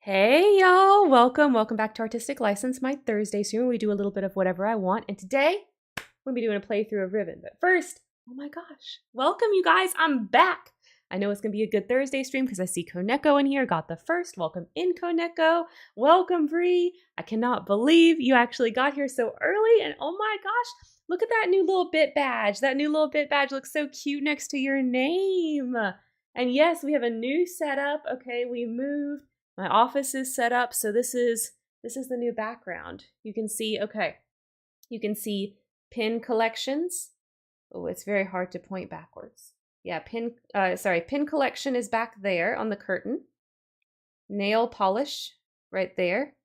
Hey y'all, welcome back to Artistic License, my Thursday stream where we do a little bit of whatever I want. And today, we're gonna be doing a playthrough of Riven. But first, oh my gosh, welcome you guys, I'm back. I know it's gonna be a good Thursday stream because I see Koneko in here, got the first. Welcome in, Koneko. Welcome, Bree. I cannot believe you actually got here so early. And oh my gosh, look at that new little bit badge. That new little bit badge looks so cute next to your name. And yes, we have a new setup. Okay, we moved. My office is set up, so this is the new background. You can see, okay, you can see pin collections. Oh, it's very hard to point backwards. Yeah, pin collection is back there on the curtain. Nail polish right there.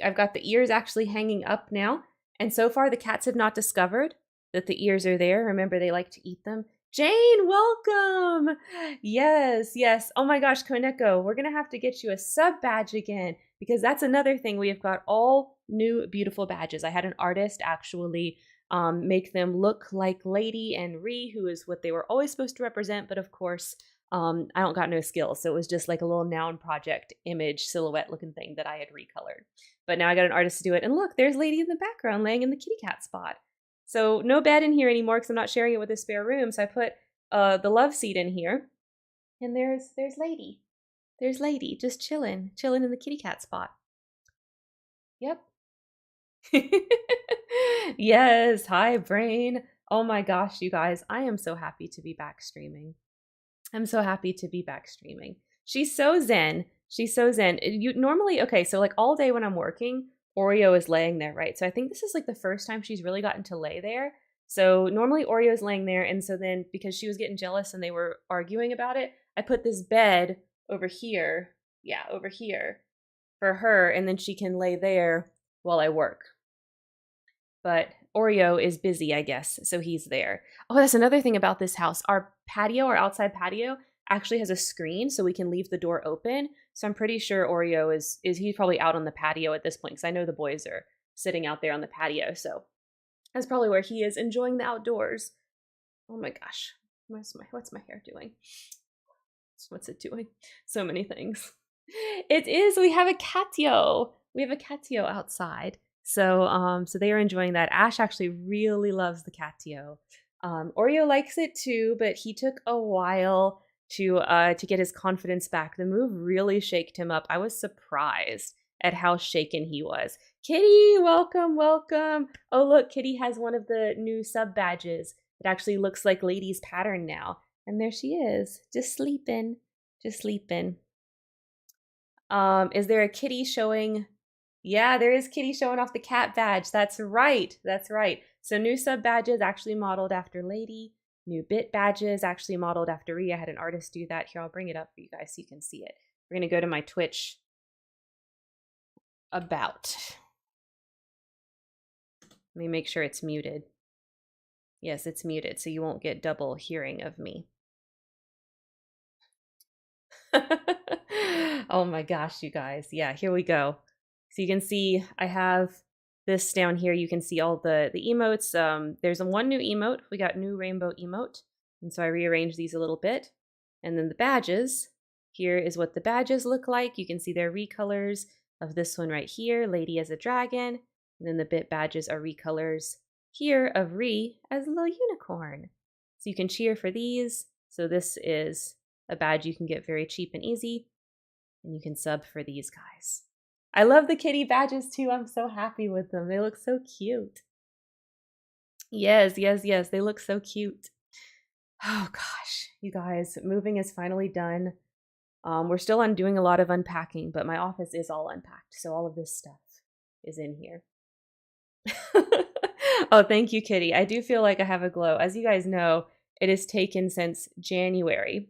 I've got the ears actually hanging up now, and so far the cats have not discovered that the ears are there. Remember, they like to eat them. Jane, welcome! Yes. Oh my gosh, Koneko, we're gonna have to get you a sub badge again because that's another thing. We have got all new beautiful badges. I had an artist actually make them look like Lady and Ree, who is what they were always supposed to represent, but of course, I don't got no skills, so it was just like a little noun project image silhouette looking thing that I had recolored. But now I got an artist to do it, and look, there's Lady in the background laying in the kitty cat spot. So no bed in here anymore because I'm not sharing it with a spare room. So I put the love seat in here. And there's Lady. There's Lady just chilling in the kitty cat spot. Yep. Yes, hi brain. Oh my gosh, you guys, I am so happy to be back streaming. I'm so happy to be back streaming. She's so zen. She's so zen. You normally, okay, so like all day when I'm working, Oreo is laying there, right? So I think this is like the first time she's really gotten to lay there. So normally Oreo is laying there, and so then because she was getting jealous and they were arguing about it, I put this bed over here, yeah, over here for her, and then she can lay there while I work. But Oreo is busy, I guess, so he's there. Oh, that's another thing about this house. Our patio, our outside patio, actually has a screen so we can leave the door open. So I'm pretty sure Oreo is he's probably out on the patio at this point because I know the boys are sitting out there on the patio. So that's probably where he is enjoying the outdoors. Oh my gosh. What's my hair doing? What's it doing? So many things. It is, we have a catio. We have a catio outside. So they are enjoying that. Ash actually really loves the catio. Oreo likes it too, but he took a while to get his confidence back. The move really shaked him up. I was surprised at how shaken he was. Kitty, welcome. Oh look, Kitty has one of the new sub badges. It actually looks like Lady's pattern now. And there she is, just sleeping. Is there a kitty showing? Yeah, there is Kitty showing off the cat badge. That's right. So new sub badges actually modeled after Lady. New bit badges actually modeled after Rhea. I had an artist do that. Here, I'll bring it up for you guys so you can see it. We're going to go to my Twitch about. Let me make sure it's muted. Yes, it's muted, so you won't get double hearing of me. Oh my gosh, you guys. Yeah, here we go. So you can see I have this down here. You can see all the emotes. There's one new emote. We got new rainbow emote. And so I rearranged these a little bit. And then the badges. Here is what the badges look like. You can see their recolors of this one right here, Lady as a dragon. And then the bit badges are recolors here of Ree as a little unicorn. So you can cheer for these. So this is a badge you can get very cheap and easy. And you can sub for these guys. I love the kitty badges too. I'm so happy with them. They look so cute. Yes. They look so cute. Oh gosh, you guys, moving is finally done. We're still doing a lot of unpacking, but my office is all unpacked. So all of this stuff is in here. Oh, thank you, Kitty. I do feel like I have a glow. As you guys know, it has taken since January.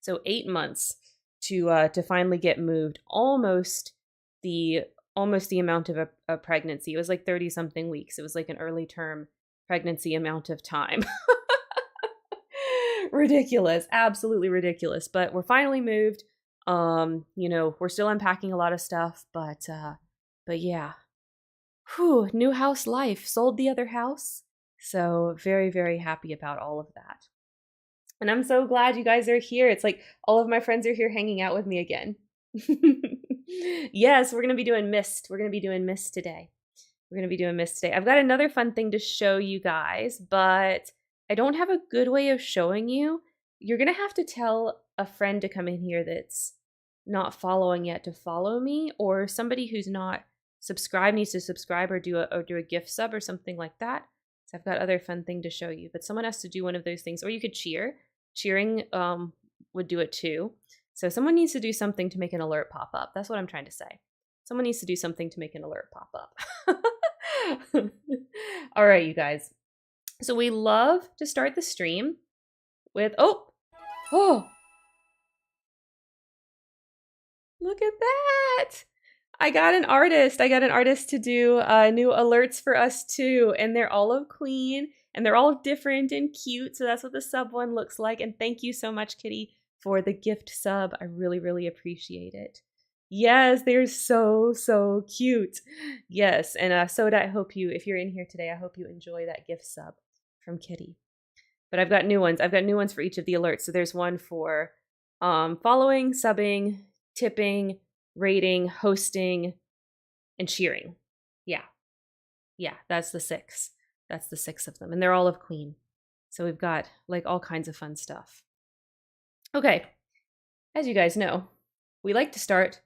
So 8 months to finally get moved. Almost the amount of a pregnancy. It was like 30 something weeks. It was like an early term pregnancy amount of time. Ridiculous, absolutely ridiculous. But we're finally moved. We're still unpacking a lot of stuff, but yeah. Whew, new house life. Sold the other house. So very, very happy about all of that. And I'm so glad you guys are here. It's like all of my friends are here hanging out with me again. Yes, we're going to be doing Mist. We're going to be doing Mist today. We're going to be doing Mist today. I've got another fun thing to show you guys, but I don't have a good way of showing you. You're going to have to tell a friend to come in here that's not following yet to follow me, or somebody who's not subscribed needs to subscribe or do a gift sub or something like that. So I've got other fun thing to show you, but someone has to do one of those things, or you could cheer. Cheering would do it too. So someone needs to do something to make an alert pop up. That's what I'm trying to say. Someone needs to do something to make an alert pop up. All right, you guys. So we love to start the stream with, oh, look at that. I got an artist. I got an artist to do new alerts for us too. And they're all of Queen and they're all different and cute. So that's what the sub one looks like. And thank you so much, Kitty, for the gift sub. I really, really appreciate it. Yes, they're so, so cute. Yes. And Soda, I hope you, if you're in here today, I hope you enjoy that gift sub from Kitty. But I've got new ones. I've got new ones for each of the alerts. So there's one for following, subbing, tipping, rating, hosting, and cheering. Yeah, that's the 6. That's the 6 of them. And they're all of Queen. So we've got like all kinds of fun stuff. Okay, as you guys know, we like to start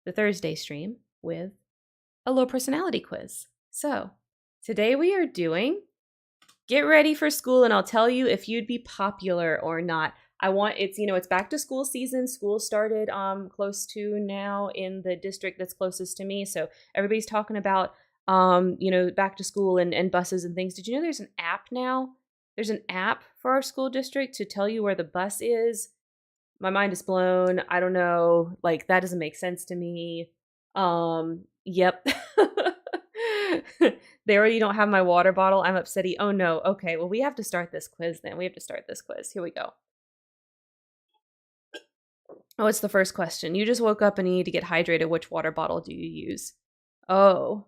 the Thursday stream with a low personality quiz. So today we are doing get ready for school and I'll tell you if you'd be popular or not. It's back to school season. School started close to now in the district that's closest to me. So everybody's talking about back to school and buses and things. Did you know there's an app now? There's an app for our school district to tell you where the bus is. My mind is blown. I don't know. Like, that doesn't make sense to me. Yep. They already don't have my water bottle. I'm upsetty. Oh no. Okay. Well, we have to start this quiz then. We have to start this quiz. Here we go. Oh, it's the first question. You just woke up and you need to get hydrated. Which water bottle do you use? Oh,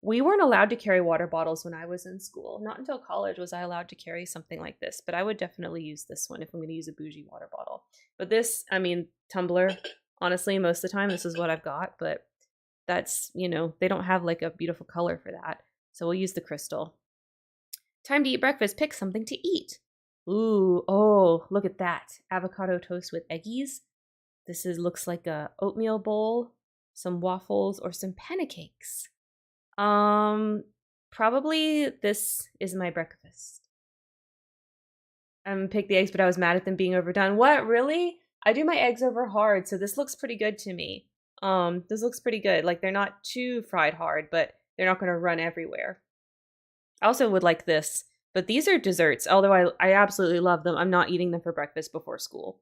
we weren't allowed to carry water bottles when I was in school. Not until college was I allowed to carry something like this, but I would definitely use this one if I'm going to use a bougie water bottle. But this, tumbler, honestly, most of the time, this is what I've got, but that's, they don't have like a beautiful color for that. So we'll use the crystal. Time to eat breakfast. Pick something to eat. Ooh, oh, look at that. Avocado toast with eggies. This looks like a oatmeal bowl, some waffles, or some pancakes. Probably this is my breakfast. Pick the eggs, but I was mad at them being overdone. What, really? I do my eggs over hard, so this looks pretty good to me. This looks pretty good. Like, they're not too fried hard, but they're not going to run everywhere. I also would like this, but these are desserts, although I absolutely love them. I'm not eating them for breakfast before school.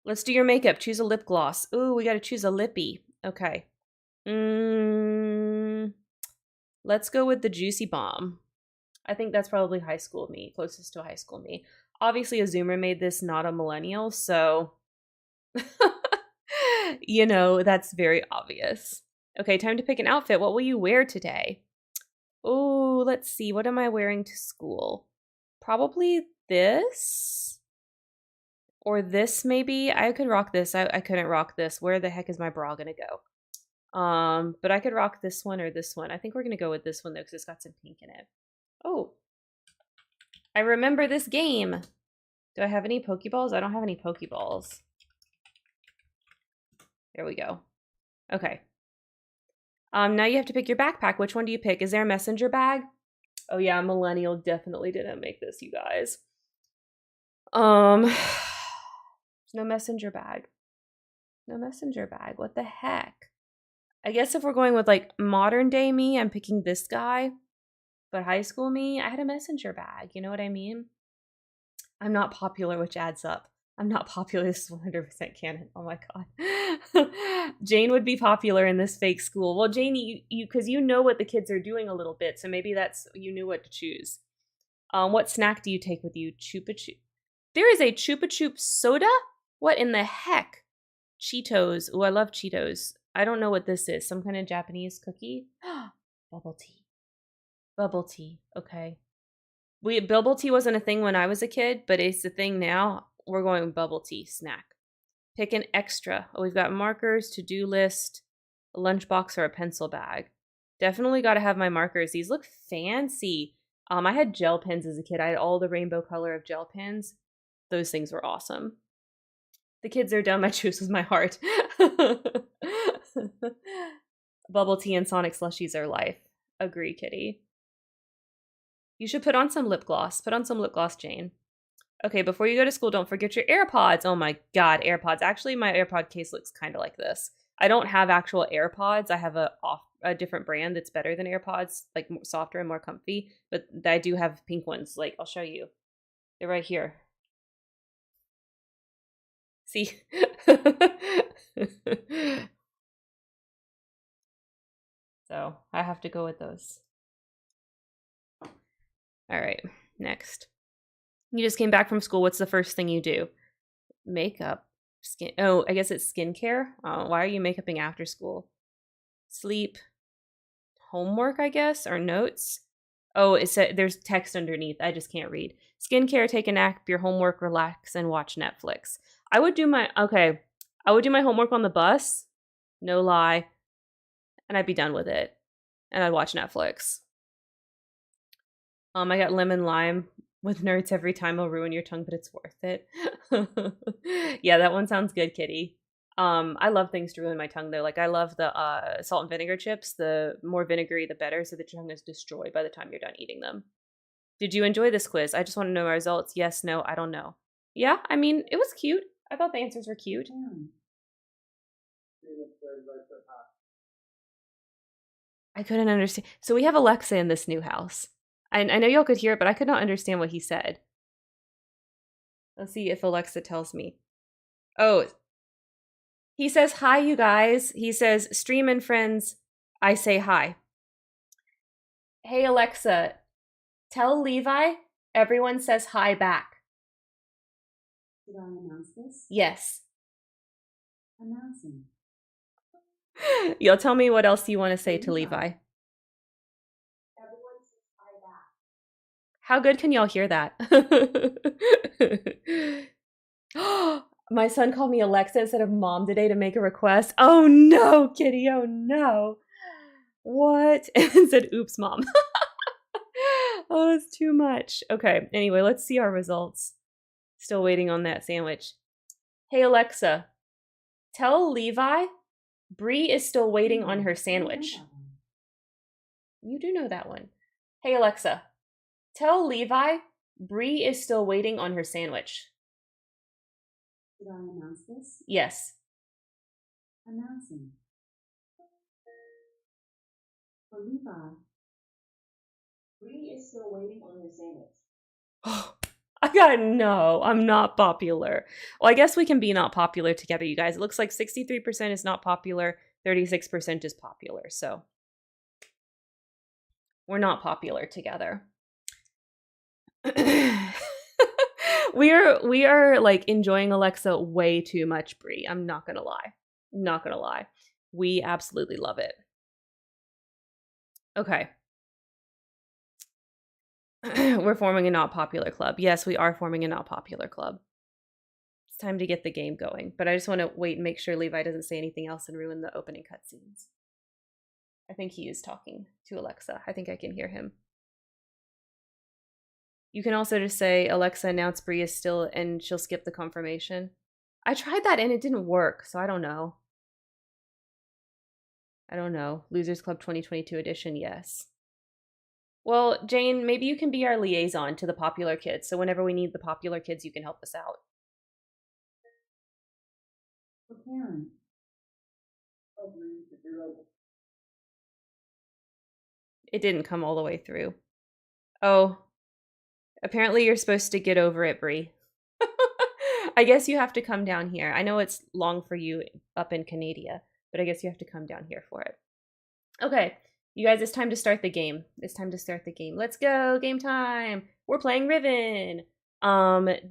Let's do your makeup. Choose a lip gloss. Ooh, we got to choose a lippy. Okay. Let's go with the Juicy Bomb. I think that's probably high school me, closest to high school me. Obviously, a Zoomer made this, not a millennial, so that's very obvious. Okay, time to pick an outfit. What will you wear today? Oh, let's see. What am I wearing to school? Probably this. Or this, maybe. I could rock this. I couldn't rock this. Where the heck is my bra gonna go? But I could rock this one or this one. I think we're gonna go with this one, though, because it's got some pink in it. Oh. I remember this game. Do I have any Pokeballs? I don't have any Pokeballs. There we go. Okay. Now you have to pick your backpack. Which one do you pick? Is there a messenger bag? Oh yeah, millennial definitely didn't make this, you guys. There's no messenger bag. No messenger bag. What the heck? I guess if we're going with like modern day me, I'm picking this guy. But high school me, I had a messenger bag. You know what I mean? I'm not popular, which adds up. I'm not popular. This is 100% canon. Oh my god. Jane would be popular in this fake school. Well, Jane, you because you know what the kids are doing a little bit, so maybe you knew what to choose. What snack do you take with you? Chupa Chup. There is a Chupa Chup soda? What in the heck? Cheetos. Oh, I love Cheetos. I don't know what this is. Some kind of Japanese cookie? Bubble tea. Bubble tea. Okay. Bubble tea wasn't a thing when I was a kid, but it's a thing now. We're going with bubble tea snack. Pick an extra. Oh, we've got markers, to-do list, a lunchbox, or a pencil bag. Definitely got to have my markers. These look fancy. I had gel pens as a kid. I had all the rainbow color of gel pens. Those things were awesome. The kids are dumb. I choose with my heart. Bubble tea and Sonic slushies are life. Agree, kitty. You should put on some lip gloss. Put on some lip gloss, Jane. Okay, before you go to school, don't forget your AirPods. Oh my god, AirPods. Actually, my AirPod case looks kind of like this. I don't have actual AirPods. I have a different brand that's better than AirPods, like softer and more comfy. But I do have pink ones. Like, I'll show you. They're right here. See? So I have to go with those. All right, next. You just came back from school. What's the first thing you do? Makeup. Skin. Oh, I guess it's skincare. Oh, why are you makeuping after school? Sleep. Homework, I guess, or notes. Oh, it said there's text underneath. I just can't read. Skincare, take a nap, your homework, relax, and watch Netflix. I would do my homework on the bus, no lie, and I'd be done with it. And I'd watch Netflix. I got lemon lime with nerds every time. I'll ruin your tongue, but it's worth it. Yeah, that one sounds good, kitty. I love things to ruin my tongue though. Like I love the salt and vinegar chips. The more vinegary, the better, so the tongue is destroyed by the time you're done eating them. Did you enjoy this quiz? I just want to know my results. Yes, no, I don't know. Yeah, I mean, it was cute. I thought the answers were cute. I couldn't understand. So we have Alexa in this new house. I know y'all could hear it, but I could not understand what he said. Let's see if Alexa tells me. Oh, he says, hi, you guys. He says, stream and friends, I say hi. Hey, Alexa, tell Levi everyone says hi back. Did I announce this? Yes. Announcing. You'll tell me what else you want to say to Levi. Everyone says hi back. How good can y'all hear that? My son called me Alexa instead of mom today to make a request. Oh no, kitty, oh no. What? And said, oops, mom. Oh, it's too much. Okay, anyway, let's see our results. Still waiting on that sandwich. Hey, Alexa, tell Levi Bree is still waiting on her sandwich. You do know that one. Hey, Alexa, tell Levi Bree is still waiting on her sandwich. Did I announce this? Yes. Announcing. For Levi, Bree is still waiting on her sandwich. Oh, I got no. I'm not popular. Well, I guess we can be not popular together, you guys. It looks like 63% is not popular, 36% is popular. So we're not popular together. we are like enjoying Alexa way too much, Brie. I'm not gonna lie. Not gonna lie. We absolutely love it. Okay. We're forming a not popular club. Yes, we are forming a not popular club. It's time to get the game going. But I just want to wait and make sure Levi doesn't say anything else and ruin the opening cutscenes. I think he is talking to Alexa. I think I can hear him. You can also just say, Alexa, announce Bree is still, and she'll skip the confirmation. I tried that and it didn't work, so I don't know. I don't know. Losers Club 2022 edition, yes. Well, Jane, maybe you can be our liaison to the popular kids, so whenever we need the popular kids, you can help us out. For Karen. It didn't come all the way through. Oh. Apparently you're supposed to get over it, Bree. I guess you have to come down here. I know it's long for you up in Canada, but I guess you have to come down here for it. Okay, you guys, it's time to start the game. It's time to start the game. Let's go, game time. We're playing Riven.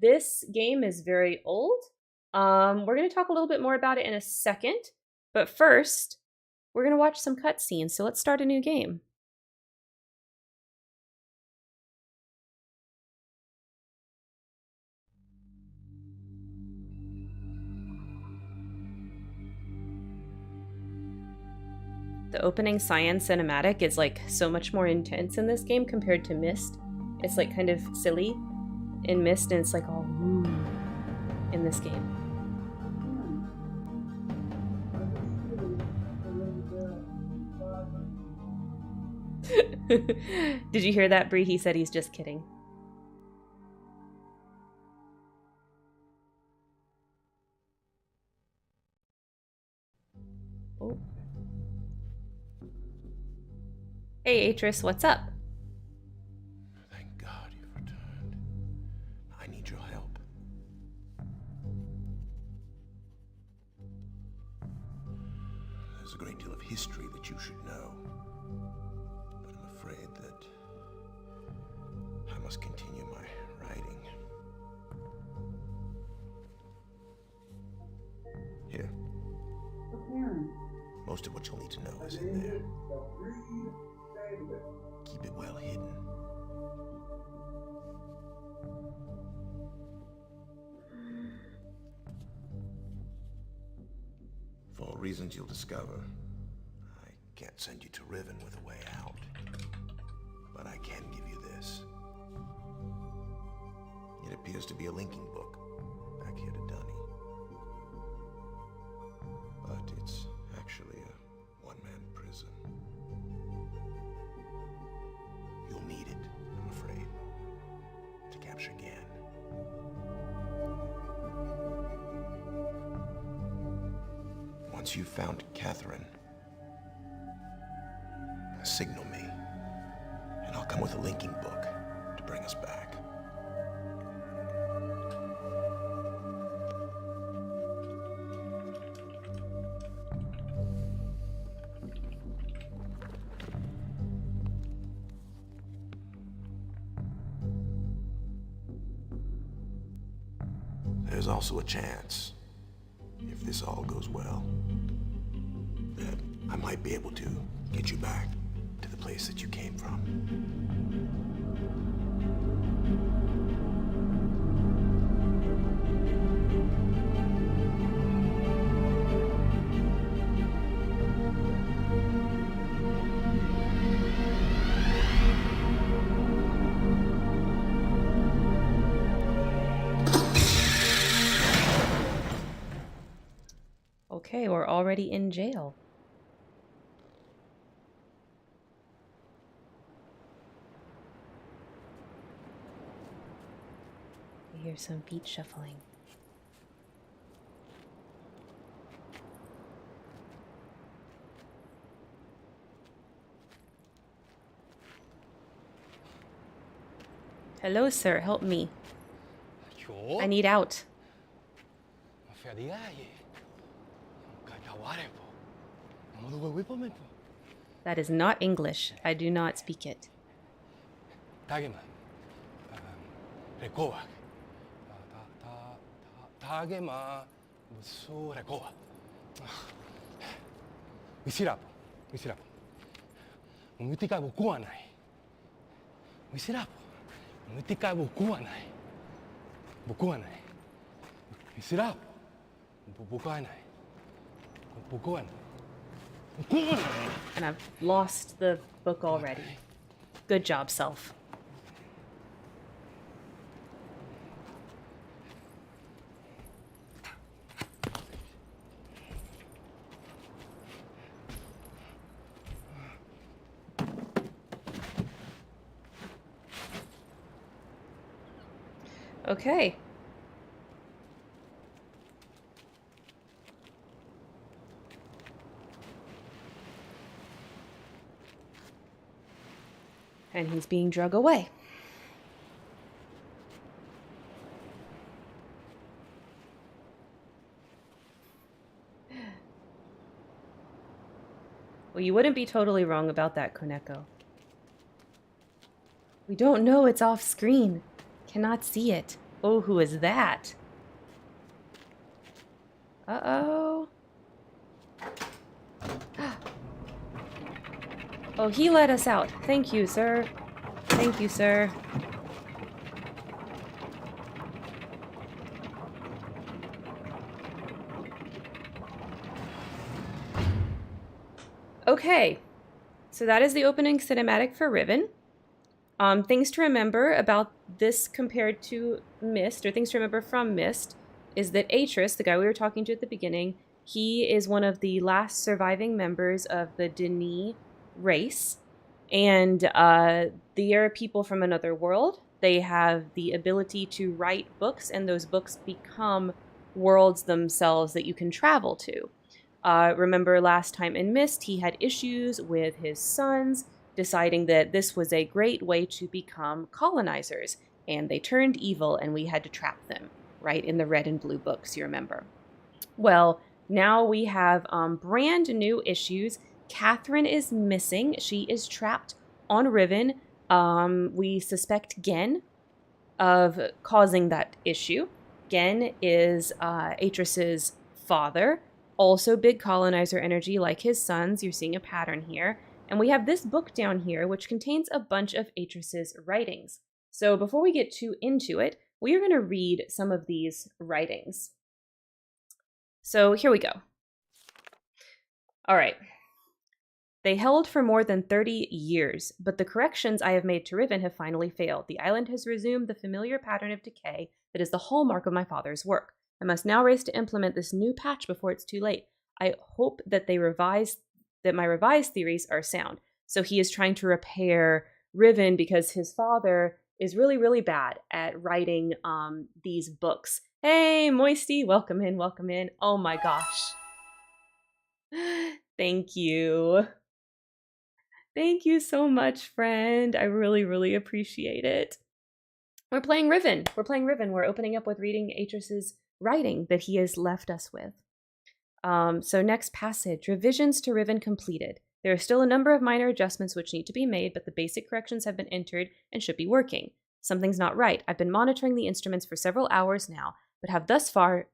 This game is very old. We're gonna talk a little bit more about it in a second, but first, we're gonna watch some cutscenes. So let's start a new game. The opening Cyan cinematic is like so much more intense in this game compared to Myst. It's like kind of silly in Myst, and it's like all ooh in this game. Did you hear that, Bree? He said he's just kidding. Oh. Hey, Atris, what's up? Thank God you've returned. I need your help. There's a great deal of history that you should know. But I'm afraid that I must continue my writing. Here. Most of what you'll need to know is in there. Keep it well hidden. For reasons you'll discover, I can't send you to Riven with a way out. But I can give you this. It appears to be a linking book back here to Dunny. But it's actually a one-man prison. You'll need it, I'm afraid, to capture Gan. Once you've found Catherine, signal me, and I'll come with a linking book to bring us back. There's also a chance, if this all goes well, that I might be able to get you back to the place that you came from. Okay, we're already in jail. I hear some feet shuffling. Hello, sir. Help me. I need out. That is not English. I do not speak it. And I've lost the book already. Good job, self. Okay. And he's being drug away. Well, you wouldn't be totally wrong about that, Koneko. We don't know, it's off screen. Cannot see it. Oh, who is that? Uh-oh. Oh, he let us out. Thank you, sir. Thank you, sir. Okay, so that is the opening cinematic for Riven. Things to remember about this compared to Mist, or things to remember from Mist, is that Atris, the guy we were talking to at the beginning, he is one of the last surviving members of the Denis race. And they are people from another world. They have the ability to write books, and those books become worlds themselves that you can travel to. Remember last time in Mist, he had issues with his sons, deciding that this was a great way to become colonizers, and they turned evil, and we had to trap them, right, in the red and blue books, you remember. Well, now we have brand new issues. Catherine is missing. She is trapped on Riven. We suspect Gen of causing that issue. Gen is Atris's father, also big colonizer energy like his sons. You're seeing a pattern here. And we have this book down here, which contains a bunch of Atris's writings. So before we get too into it, we are going to read some of these writings. So here we go. All right. They held for more than 30 years, but the corrections I have made to Riven have finally failed. The island has resumed the familiar pattern of decay that is the hallmark of my father's work. I must now race to implement this new patch before it's too late. I hope that my revised theories are sound. So he is trying to repair Riven because his father is really, really bad at writing these books. Hey, Moisty, welcome in, welcome in. Oh my gosh. Thank you. Thank you so much, friend. I really, really appreciate it. We're playing Riven. We're opening up with reading Atris's writing that he has left us with. So next passage, revisions to Riven completed. There are still a number of minor adjustments which need to be made, but the basic corrections have been entered and should be working. Something's not right. I've been monitoring the instruments for several hours now, but have thus far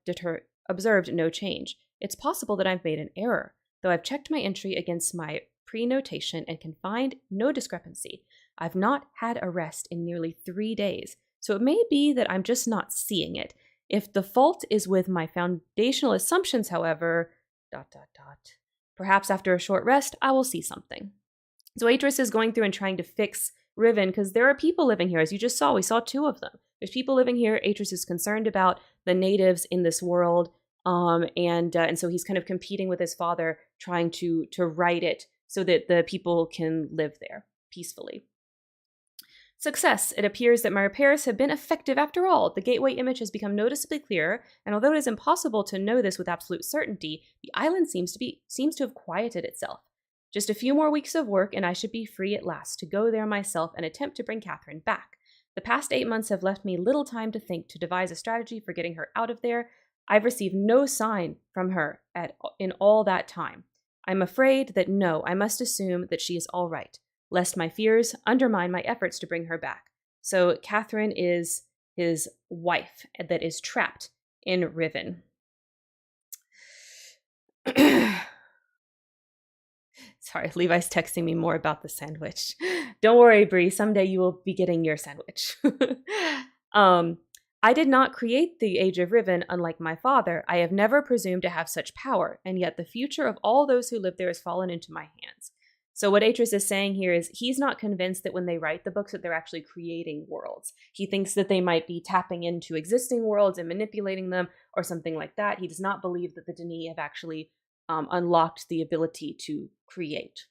observed no change. It's possible that I've made an error, though I've checked my entry against my pre-notation and can find no discrepancy. I've not had a rest in nearly 3 days, so it may be that I'm just not seeing it. If the fault is with my foundational assumptions, however, ... perhaps after a short rest, I will see something. So Atris is going through and trying to fix Riven because there are people living here, as you just saw. We saw 2 of them. There's people living here. Atris is concerned about the natives in this world, and so he's kind of competing with his father, trying to write it so that the people can live there peacefully. Success. It appears that my repairs have been effective after all. The gateway image has become noticeably clearer, and although it is impossible to know this with absolute certainty, the island seems to have quieted itself. Just a few more weeks of work, and I should be free at last to go there myself and attempt to bring Catherine back. The past 8 months have left me little time to think, to devise a strategy for getting her out of there. I've received no sign from her in all that time. I'm afraid that I must assume that she is all right, lest my fears undermine my efforts to bring her back. So Catherine is his wife that is trapped in Riven. Sorry, Levi's texting me more about the sandwich. Don't worry, Bree. Someday you will be getting your sandwich. I did not create the Age of Riven, unlike my father. I have never presumed to have such power, and yet the future of all those who live there has fallen into my hands. So what Atris is saying here is he's not convinced that when they write the books that they're actually creating worlds. He thinks that they might be tapping into existing worlds and manipulating them or something like that. He does not believe that the Denis have actually unlocked the ability to create.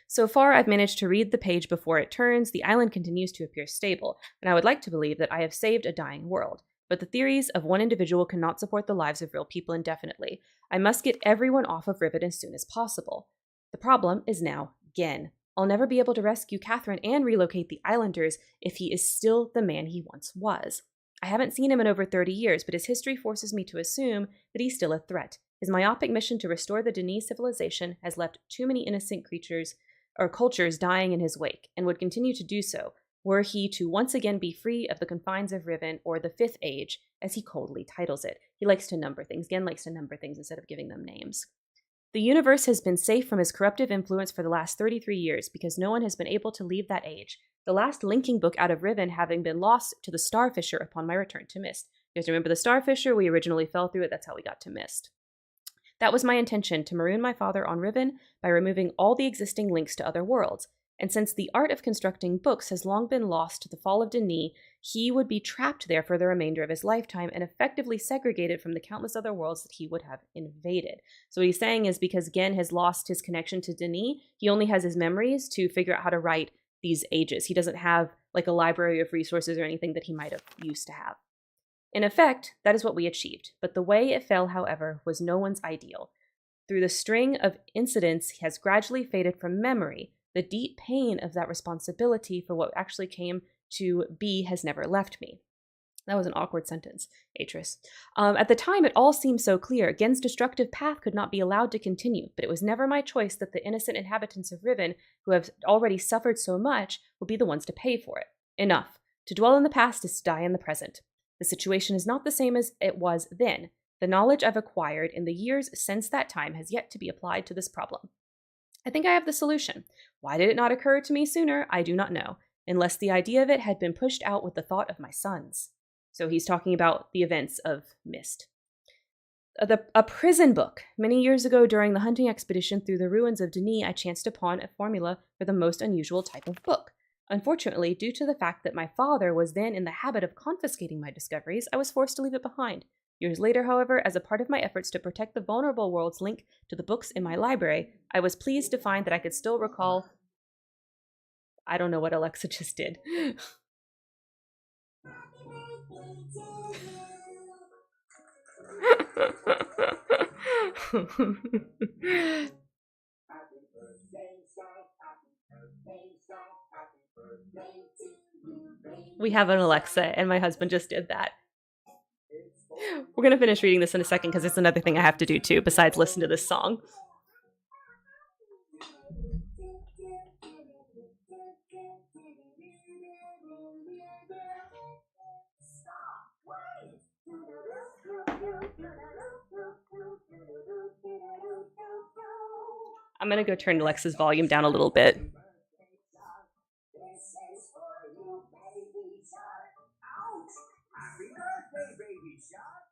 So far, I've managed to read the page before it turns. The island continues to appear stable, and I would like to believe that I have saved a dying world. But the theories of one individual cannot support the lives of real people indefinitely. I must get everyone off of Riven as soon as possible. The problem is now Gen. I'll never be able to rescue Catherine and relocate the islanders if he is still the man he once was. I haven't seen him in over 30 years, but his history forces me to assume that he's still a threat. His myopic mission to restore the Denis civilization has left too many innocent creatures or cultures dying in his wake, and would continue to do so were he to once again be free of the confines of Riven, or the Fifth Age, as he coldly titles it. He likes to number things. Gen likes to number things instead of giving them names. The universe has been safe from his corruptive influence for the last 33 years, because no one has been able to leave that age, the last linking book out of Riven having been lost to the Starfisher upon my return to Mist. You guys remember the Starfisher? We originally fell through it. That's how we got to Mist. That was my intention, to maroon my father on Riven by removing all the existing links to other worlds. And since the art of constructing books has long been lost to the fall of Denis, he would be trapped there for the remainder of his lifetime and effectively segregated from the countless other worlds that he would have invaded. So what he's saying is because Gen has lost his connection to Denis, he only has his memories to figure out how to write these ages. He doesn't have like a library of resources or anything that he might have used to have. In effect, that is what we achieved. But the way it fell, however, was no one's ideal. Through the string of incidents, he has gradually faded from memory. The deep pain of that responsibility for what actually came to be has never left me. That was an awkward sentence, Atris. At the time, it all seemed so clear. Gen's destructive path could not be allowed to continue, but it was never my choice that the innocent inhabitants of Riven, who have already suffered so much, would be the ones to pay for it. Enough. To dwell in the past is to die in the present. The situation is not the same as it was then. The knowledge I've acquired in the years since that time has yet to be applied to this problem. I think I have the solution. Why did it not occur to me sooner? I do not know, unless the idea of it had been pushed out with the thought of my sons. So he's talking about the events of Mist. A prison book. Many years ago during the hunting expedition through the ruins of Denis, I chanced upon a formula for the most unusual type of book. Unfortunately, due to the fact that my father was then in the habit of confiscating my discoveries, I was forced to leave it behind. Years later, however, as a part of my efforts to protect the vulnerable world's link to the books in my library, I was pleased to find that I could still recall... I don't know what Alexa just did. We have an Alexa, and my husband just did that. We're going to finish reading this in a second because it's another thing I have to do too, besides listen to this song. I'm going to go turn Alexa's volume down a little bit. Happy birthday, baby shark!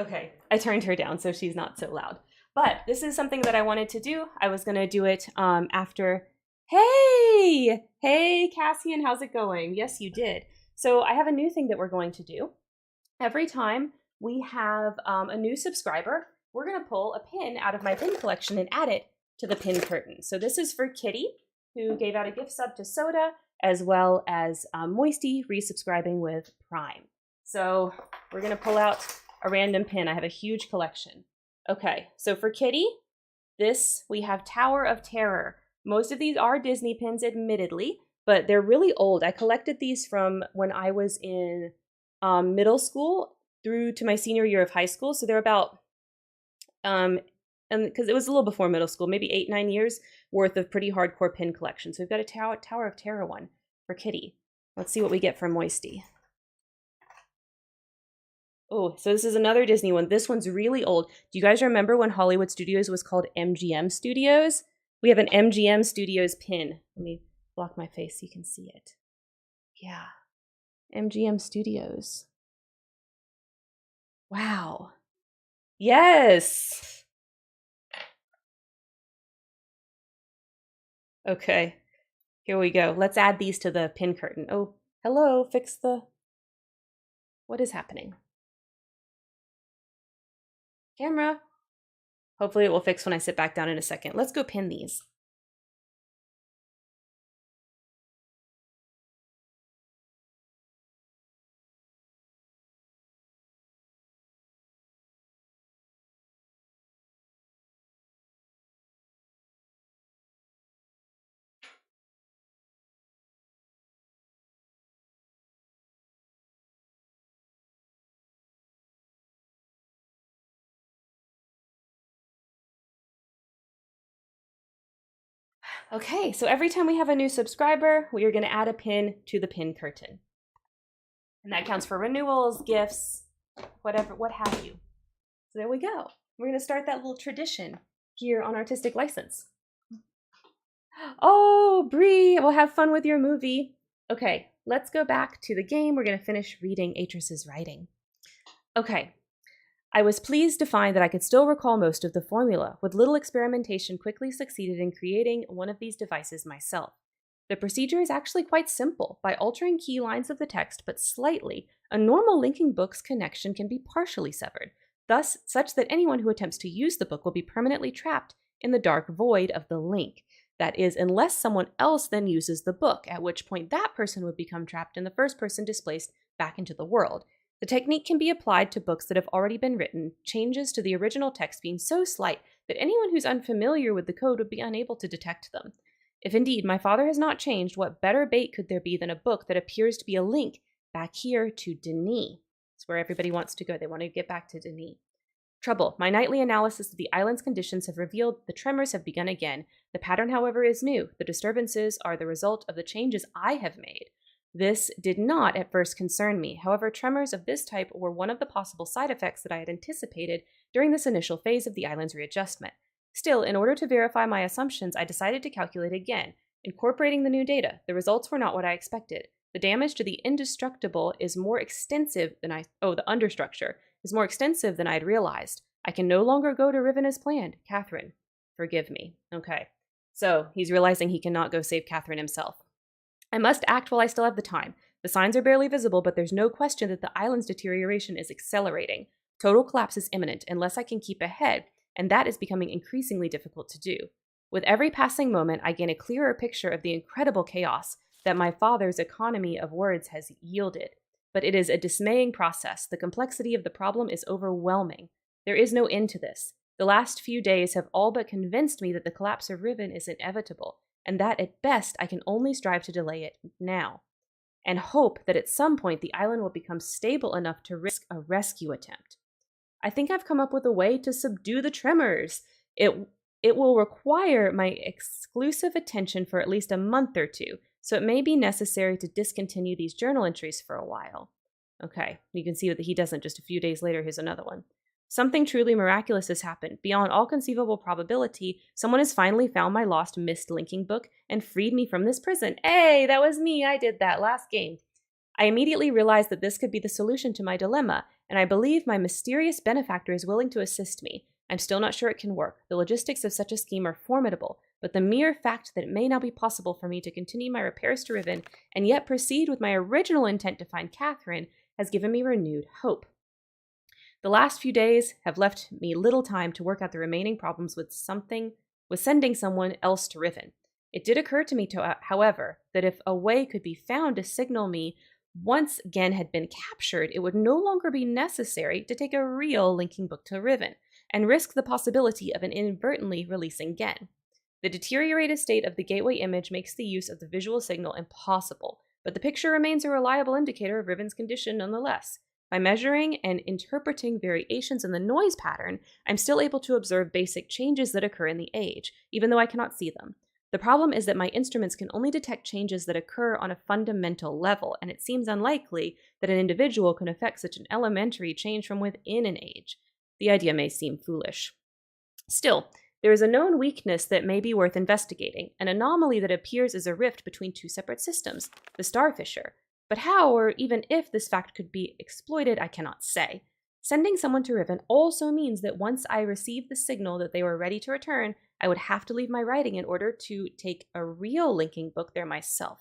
Okay, I turned her down so she's not so loud. But this is something that I wanted to do. I was going to do it after... Hey! Hey, Cassian, how's it going? Yes, you did. So I have a new thing that we're going to do. Every time we have a new subscriber, we're going to pull a pin out of my pin collection and add it to the pin curtain. So this is for Kitty, who gave out a gift sub to Soda, as well as Moisty resubscribing with Prime. So we're going to pull out a random pin. I have a huge collection. Okay, so for Kitty, this, we have Tower of Terror. Most of these are Disney pins, admittedly, but they're really old. I collected these from when I was in middle school through to my senior year of high school. So they're about, and because it was a little before middle school, maybe 8-9 years worth of pretty hardcore pin collection. So we've got a Tower of Terror one for Kitty. Let's see what we get from Moisty. Oh, so this is another Disney one. This one's really old. Do you guys remember when Hollywood Studios was called MGM Studios? We have an MGM Studios pin. Let me block my face so you can see it. Yeah. MGM Studios. Wow. Yes. Okay. Here we go. Let's add these to the pin curtain. Oh, hello. Fix the... What is happening? Camera. Hopefully it will fix when I sit back down in a second. Let's go pin these. Okay, so every time we have a new subscriber, we are going to add a pin to the pin curtain. And that counts for renewals, gifts, whatever, what have you. So there we go. We're going to start that little tradition here on Artistic License. Oh, Bree, well, have fun with your movie. Okay, let's go back to the game. We're going to finish reading Atris's writing. Okay. I was pleased to find that I could still recall most of the formula. With little experimentation, quickly succeeded in creating one of these devices myself. The procedure is actually quite simple. By altering key lines of the text but slightly, a normal linking book's connection can be partially severed, thus such that anyone who attempts to use the book will be permanently trapped in the dark void of the link. That is, unless someone else then uses the book, at which point that person would become trapped and the first person displaced back into the world. The technique can be applied to books that have already been written, changes to the original text being so slight that anyone who's unfamiliar with the code would be unable to detect them. If indeed my father has not changed, what better bait could there be than a book that appears to be a link back here to Denis? It's where everybody wants to go. They want to get back to Denis. Trouble. My nightly analysis of the island's conditions have revealed the tremors have begun again. The pattern, however, is new. The disturbances are the result of the changes I have made. This did not at first concern me. However, tremors of this type were one of the possible side effects that I had anticipated during this initial phase of the island's readjustment. Still, in order to verify my assumptions, I decided to calculate again, incorporating the new data. The results were not what I expected. The damage to the indestructible is more extensive than the understructure is more extensive than I had realized. I can no longer go to Riven as planned. Catherine, forgive me. Okay. So he's realizing he cannot go save Catherine himself. I must act while I still have the time. The signs are barely visible, but there's no question that the island's deterioration is accelerating. Total collapse is imminent unless I can keep ahead, and that is becoming increasingly difficult to do. With every passing moment, I gain a clearer picture of the incredible chaos that my father's economy of words has yielded. But it is a dismaying process. The complexity of the problem is overwhelming. There is no end to this. The last few days have all but convinced me that the collapse of Riven is inevitable, and that at best I can only strive to delay it now, and hope that at some point the island will become stable enough to risk a rescue attempt. I think I've come up with a way to subdue the tremors. It will require my exclusive attention for at least a month or two, so it may be necessary to discontinue these journal entries for a while. Okay, you can see that he doesn't. Just a few days later, here's another one. Something truly miraculous has happened. Beyond all conceivable probability, someone has finally found my lost missed linking book and freed me from this prison. Hey, that was me. I did that last game. I immediately realized that this could be the solution to my dilemma, and I believe my mysterious benefactor is willing to assist me. I'm still not sure it can work. The logistics of such a scheme are formidable, but the mere fact that it may now be possible for me to continue my repairs to Riven and yet proceed with my original intent to find Catherine has given me renewed hope. The last few days have left me little time to work out the remaining problems with sending someone else to Riven. It did occur to me, however, that if a way could be found to signal me once Gen had been captured, it would no longer be necessary to take a real linking book to Riven and risk the possibility of an inadvertently releasing Gen. The deteriorated state of the gateway image makes the use of the visual signal impossible, but the picture remains a reliable indicator of Riven's condition nonetheless. By measuring and interpreting variations in the noise pattern, I'm still able to observe basic changes that occur in the age, even though I cannot see them. The problem is that my instruments can only detect changes that occur on a fundamental level, and it seems unlikely that an individual can affect such an elementary change from within an age. The idea may seem foolish. Still, there is a known weakness that may be worth investigating, an anomaly that appears as a rift between two separate systems, the star fissure. But how, or even if this fact could be exploited, I cannot say. Sending someone to Riven also means that once I received the signal that they were ready to return, I would have to leave my writing in order to take a real linking book there myself.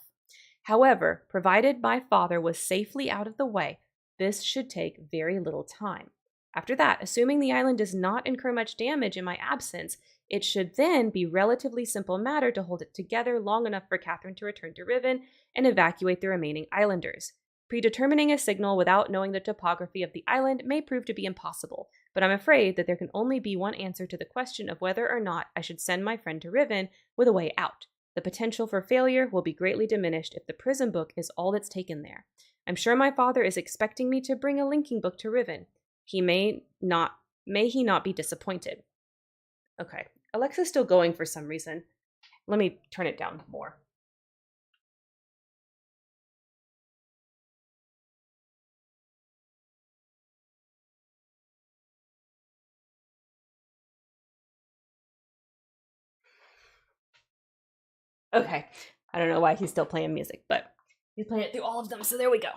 However, provided my father was safely out of the way, this should take very little time. After that, assuming the island does not incur much damage in my absence, it should then be relatively simple matter to hold it together long enough for Catherine to return to Riven and evacuate the remaining islanders. Predetermining a signal without knowing the topography of the island may prove to be impossible, but I'm afraid that there can only be one answer to the question of whether or not I should send my friend to Riven with a way out. The potential for failure will be greatly diminished if the prison book is all that's taken there. I'm sure my father is expecting me to bring a linking book to Riven. May he not be disappointed. Okay, Alexa's still going for some reason. Let me turn it down more. Okay, I don't know why he's still playing music, but We played it through all of them, so there we go.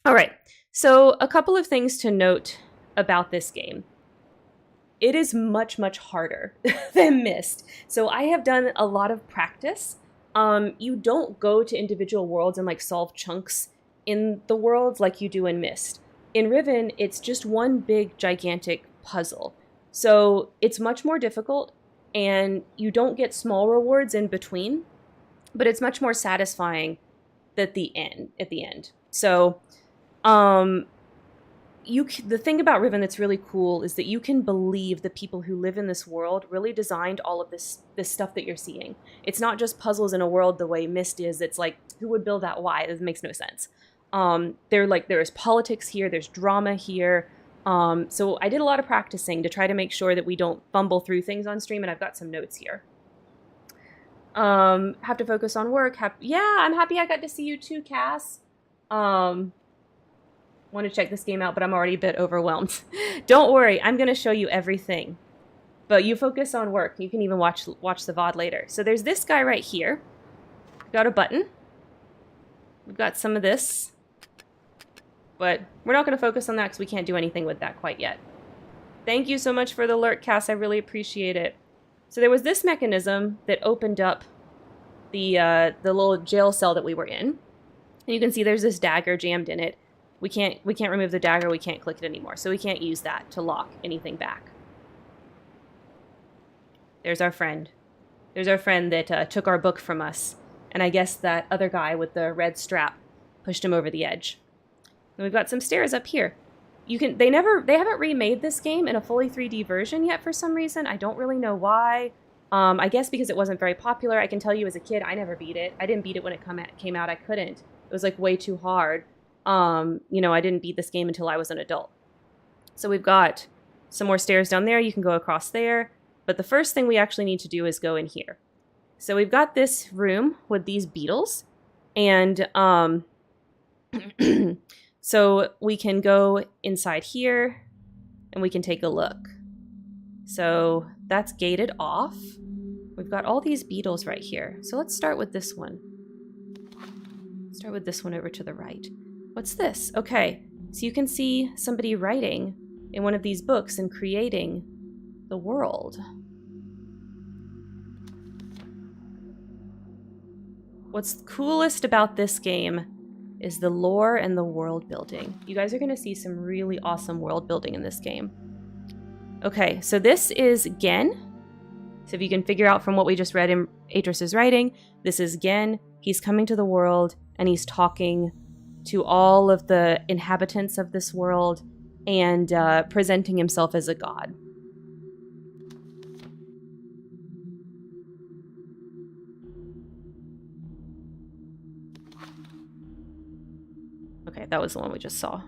All right, so a couple of things to note about this game. It is much, much harder than Myst. So I have done a lot of practice. You don't go to individual worlds and like solve chunks in the worlds like you do in Myst. In Riven, it's just one big, gigantic puzzle. So it's much more difficult, and you don't get small rewards in between, but it's much more satisfying at the end. So, the thing about Riven that's really cool is that you can believe the people who live in this world really designed all of this stuff that you're seeing. It's not just puzzles in a world the way Myst is. It's like, who would build that? Why? It makes no sense. There's politics here. There's drama here. So I did a lot of practicing to try to make sure that we don't fumble through things on stream, and I've got some notes here. Have to focus on work. Yeah, I'm happy I got to see you too, Cass. Want to check this game out, but I'm already a bit overwhelmed. Don't worry, I'm going to show you everything. But you focus on work. You can even watch the VOD later. So there's this guy right here. We've got a button. We've got some of this. But we're not going to focus on that because we can't do anything with that quite yet. Thank you so much for the alert, Cass. I really appreciate it. So there was this mechanism that opened up the little jail cell that we were in. And you can see there's this dagger jammed in it. We can't remove the dagger. We can't click it anymore. So we can't use that to lock anything back. There's our friend. There's our friend that took our book from us. And I guess that other guy with the red strap pushed him over the edge. And we've got some stairs up here. They haven't remade this game in a fully 3D version yet for some reason. I don't really know why. I guess because it wasn't very popular. I can tell you as a kid, I never beat it. I didn't beat it when it came out. I couldn't. It was like way too hard. I didn't beat this game until I was an adult. So we've got some more stairs down there. You can go across there. But the first thing we actually need to do is go in here. So we've got this room with these beetles. And so we can go inside here and we can take a look. So that's gated off. We've got all these beetles right here. So let's start with this one. Start with this one over to the right. What's this? Okay, so you can see somebody writing in one of these books and creating the world. What's coolest about this game is the lore and the world building. You guys are going to see some really awesome world building in this game. Okay, so this is Gen. So if you can figure out from what we just read in Atris's writing, this is Gen. He's coming to the world and he's talking to all of the inhabitants of this world and presenting himself as a god. Okay, that was the one we just saw.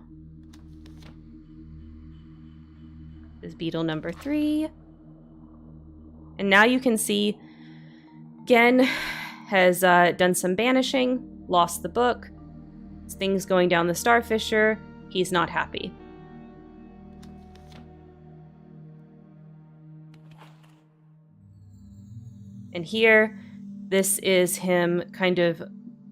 This is beetle number 3. And now you can see Gen has done some banishing, lost the book. Things going down the Starfisher. He's not happy. And here, this is him kind of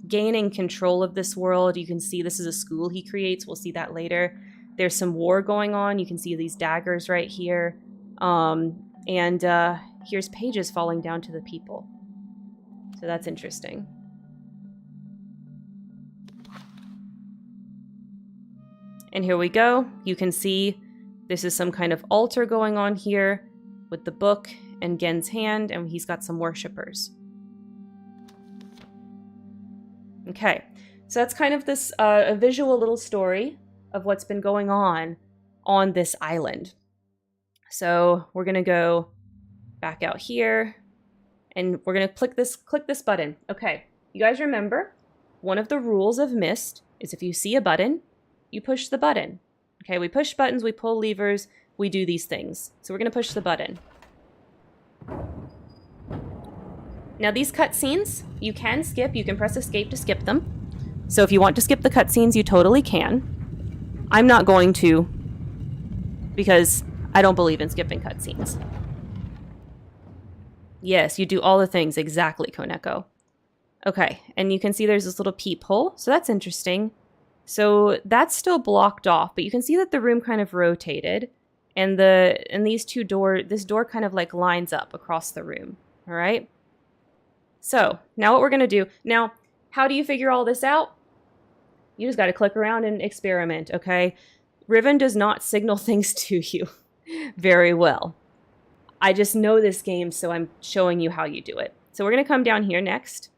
gaining control of this world. You can see this is a school he creates. We'll see that later. There's some war going on. You can see these daggers right here. Here's pages falling down to the people. So that's interesting. And here we go. You can see this is some kind of altar going on here with the book and Gen's hand, and he's got some worshippers. Okay, so that's kind of this a visual little story of what's been going on this island. So we're gonna go back out here, and we're gonna click this button. Okay, you guys remember, one of the rules of Myst is if you see a button, you push the button. Okay, we push buttons, we pull levers, we do these things. So we're gonna push the button. Now these cutscenes, you can skip. You can press escape to skip them. So if you want to skip the cutscenes, you totally can. I'm not going to, because I don't believe in skipping cutscenes. Yes, you do all the things, exactly, Koneko. Okay, and you can see there's this little peephole, so that's interesting. So that's still blocked off, but you can see that the room kind of rotated, and this door kind of like lines up across the room. All right. So now what we're gonna do now? How do you figure all this out? You just got to click around and experiment. Okay, Riven does not signal things to you very well. I just know this game, so I'm showing you how you do it. So we're gonna come down here next.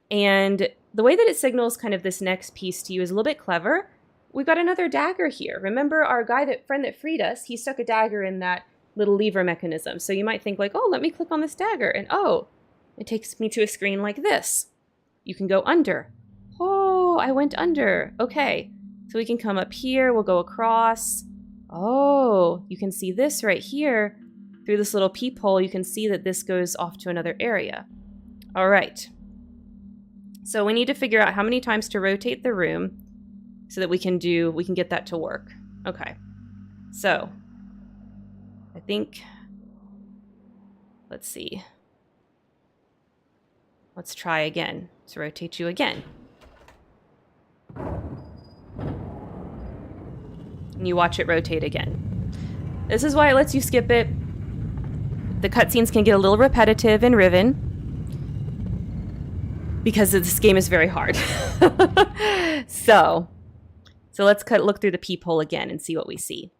And the way that it signals kind of this next piece to you is a little bit clever. We've got another dagger here. Remember our friend that freed us, he stuck a dagger in that little lever mechanism. So you might think like, oh, let me click on this dagger. And oh, it takes me to a screen like this. You can go under. Oh, I went under. Okay, so we can come up here. We'll go across. Oh, you can see this right here. Through this little peephole, you can see that this goes off to another area. All right. So we need to figure out how many times to rotate the room so that we can get that to work. Okay. So I think, let's see. Let's try again to rotate you again. And you watch it rotate again. This is why it lets you skip it. The cutscenes can get a little repetitive in Riven, because this game is very hard. So let's look through the peephole again and see what we see.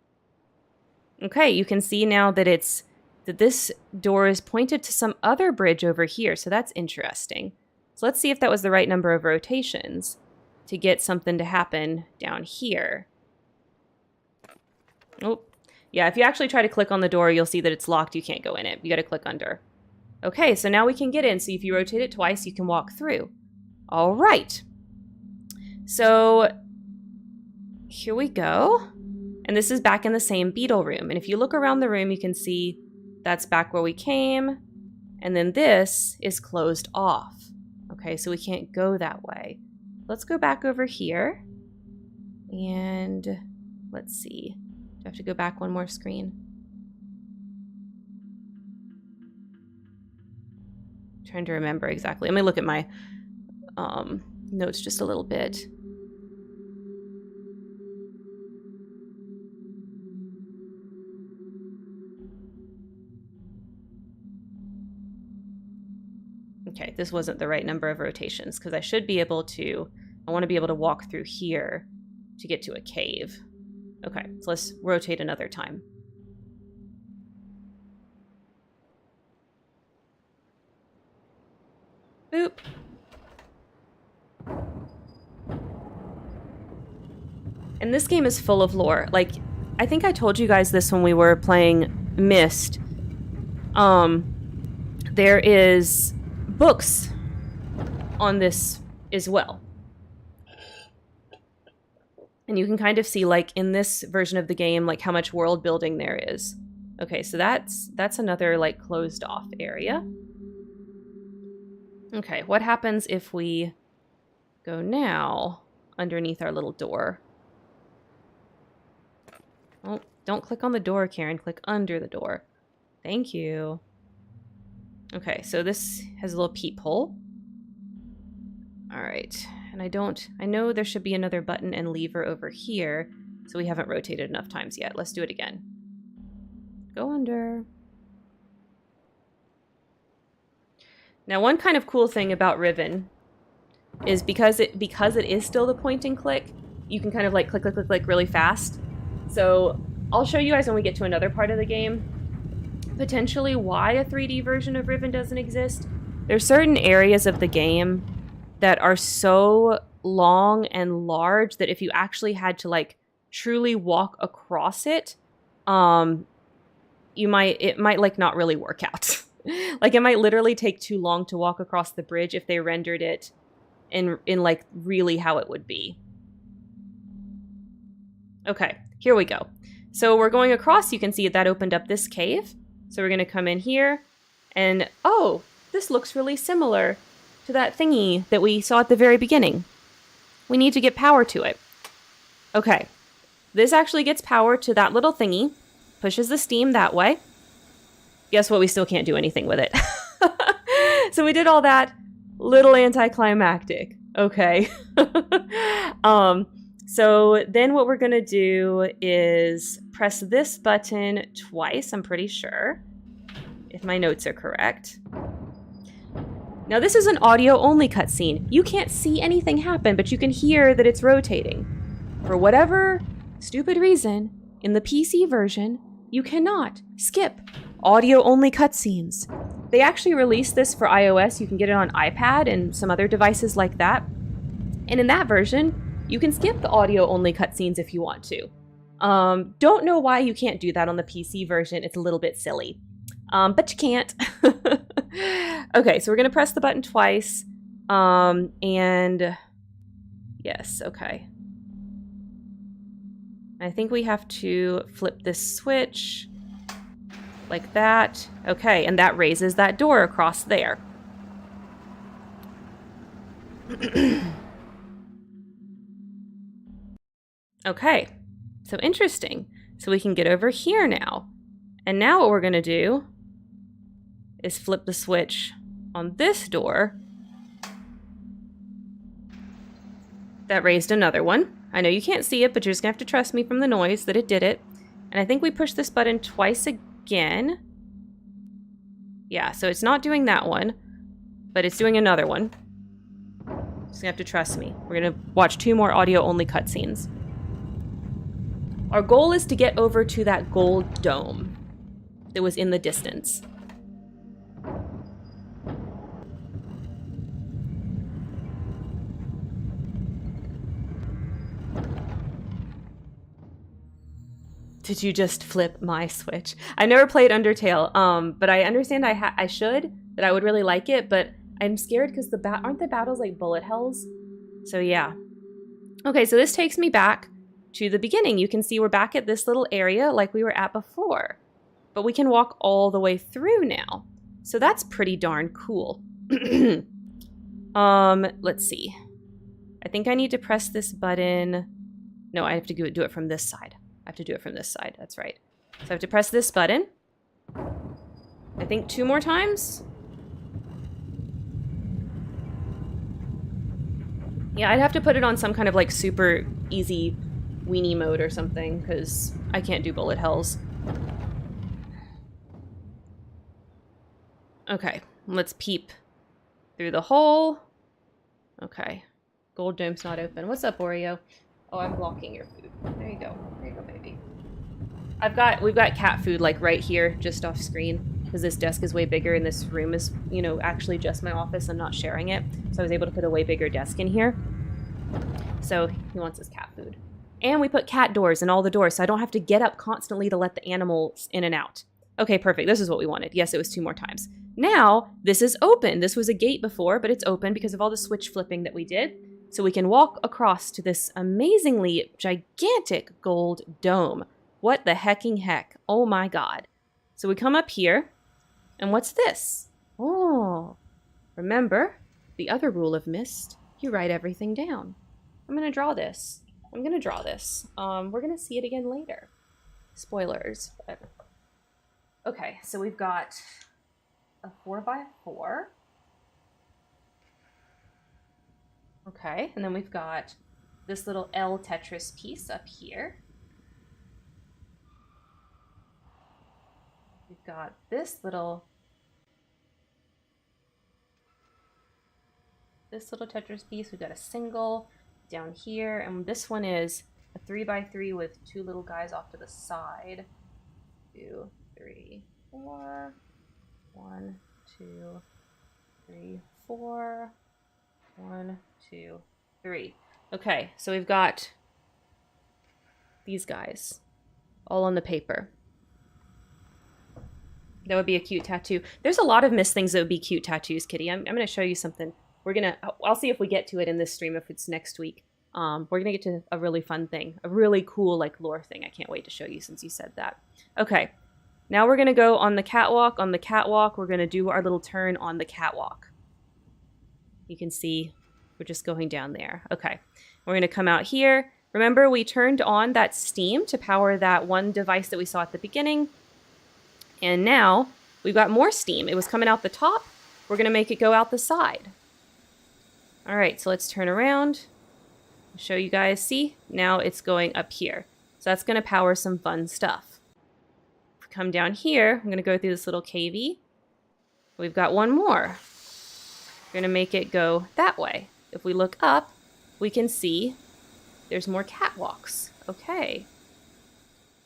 Okay, you can see now that this door is pointed to some other bridge over here, so that's interesting. So let's see if that was the right number of rotations to get something to happen down here. Oh, yeah, if you actually try to click on the door, you'll see that it's locked. You can't go in it. You got to click under. Okay, so now we can get in. So if you rotate it twice, you can walk through. All right. So here we go. And this is back in the same beetle room. And if you look around the room, you can see that's back where we came. And then this is closed off. Okay, so we can't go that way. Let's go back over here. And let's see. Do I have to go back one more screen? Trying to remember exactly. Let me look at my notes just a little bit. Okay, this wasn't the right number of rotations because I want to be able to walk through here to get to a cave. Okay, so let's rotate another time. Boop. And this game is full of lore. Like, I think I told you guys this when we were playing Myst. There is books on this as well. And you can kind of see, like, in this version of the game, like, how much world building there is. Okay, so that's another, like, closed off area. Okay, what happens if we go now underneath our little door? Oh, don't click on the door, Karen. Click under the door. Thank you. Okay, so this has a little peephole. All right, and I know there should be another button and lever over here, so we haven't rotated enough times yet. Let's do it again. Go under. Now, one kind of cool thing about Riven is because it is still the point and click, you can kind of like click really fast. So I'll show you guys when we get to another part of the game potentially why a 3D version of Riven doesn't exist. There's certain areas of the game that are so long and large that if you actually had to like truly walk across it, it might like not really work out. Like it might literally take too long to walk across the bridge if they rendered it in like really how it would be. Okay, here we go. So we're going across. You can see that opened up this cave. So we're going to come in here and, oh, this looks really similar to that thingy that we saw at the very beginning. We need to get power to it. Okay, this actually gets power to that little thingy, pushes the steam that way. Guess what? We still can't do anything with it. So we did all that. Little anticlimactic. Okay. So then what we're going to do is press this button twice, I'm pretty sure, if my notes are correct. Now this is an audio-only cutscene. You can't see anything happen, but you can hear that it's rotating. For whatever stupid reason, in the PC version, you cannot skip audio-only cutscenes. They actually released this for iOS. You can get it on iPad and some other devices like that. And in that version, you can skip the audio-only cutscenes if you want to. Don't know why you can't do that on the PC version. It's a little bit silly. But you can't. Okay, so we're going to press the button twice. And yes, okay. I think we have to flip this switch like that. Okay, and that raises that door across there. Okay, so interesting. So we can get over here now. And now what we're going to do is flip the switch on this door. That raised another one. I know you can't see it, but you're just going to have to trust me from the noise that it did it. And I think we pushed this button twice again. Yeah, so it's not doing that one, but it's doing another one. Just going to have to trust me. We're going to watch 2 more audio-only cutscenes. Our goal is to get over to that gold dome that was in the distance. Did you just flip my switch? I never played Undertale, but I understand I should, that I would really like it, but I'm scared because aren't the battles like bullet hells? So yeah. Okay, so this takes me back to the beginning. You can see we're back at this little area like we were at before, but we can walk all the way through now. So that's pretty darn cool. Let's see. I think I need to press this button. No, I have to do it from this side. I have to do it from this side. That's right. So I have to press this button. I think 2 more times. Yeah, I'd have to put it on some kind of like super easy weenie mode or something, because I can't do bullet hells. Okay, let's peep through the hole. Okay, gold dome's not open. What's up, Oreo? Oh, I'm blocking your food. There you go. There you go, baby. We've got cat food like right here, just off screen, because this desk is way bigger and this room is, you know, actually just my office. I'm not sharing it. So I was able to put a way bigger desk in here. So he wants his cat food. And we put cat doors in all the doors, so I don't have to get up constantly to let the animals in and out. Okay, perfect. This is what we wanted. Yes, it was 2 more times. Now, this is open. This was a gate before, but it's open because of all the switch flipping that we did. So we can walk across to this amazingly gigantic gold dome. What the hecking heck? Oh my god. So we come up here, and what's this? Oh, remember the other rule of Myst? You write everything down. I'm going to draw this. We're going to see it again later. Spoilers. But... Okay, so we've got a 4x4. Okay, and then we've got this little L Tetris piece up here. We've got this little Tetris piece. We've got a single down here, and this one is a 3x3 with 2 little guys off to the side. 2, 3, 4. 1, 2, 3, 4. 1, 2, 3. Okay, so we've got these guys all on the paper. That would be a cute tattoo. There's a lot of Myst things that would be cute tattoos, Kitty. I'm going to show you something. I'll see if we get to it in this stream, if it's next week. We're going to get to a really fun thing, a really cool like lore thing. I can't wait to show you since you said that. Okay, now we're going to go on the catwalk. On the catwalk, we're going to do our little turn on the catwalk. You can see we're just going down there. Okay, we're going to come out here. Remember, we turned on that steam to power that one device that we saw at the beginning. And now we've got more steam. It was coming out the top. We're going to make it go out the side. All right, so let's turn around. Show you guys. See? Now it's going up here. So that's going to power some fun stuff. If we come down here, I'm going to go through this little cavey. We've got one more. We're going to make it go that way. If we look up, we can see there's more catwalks. Okay.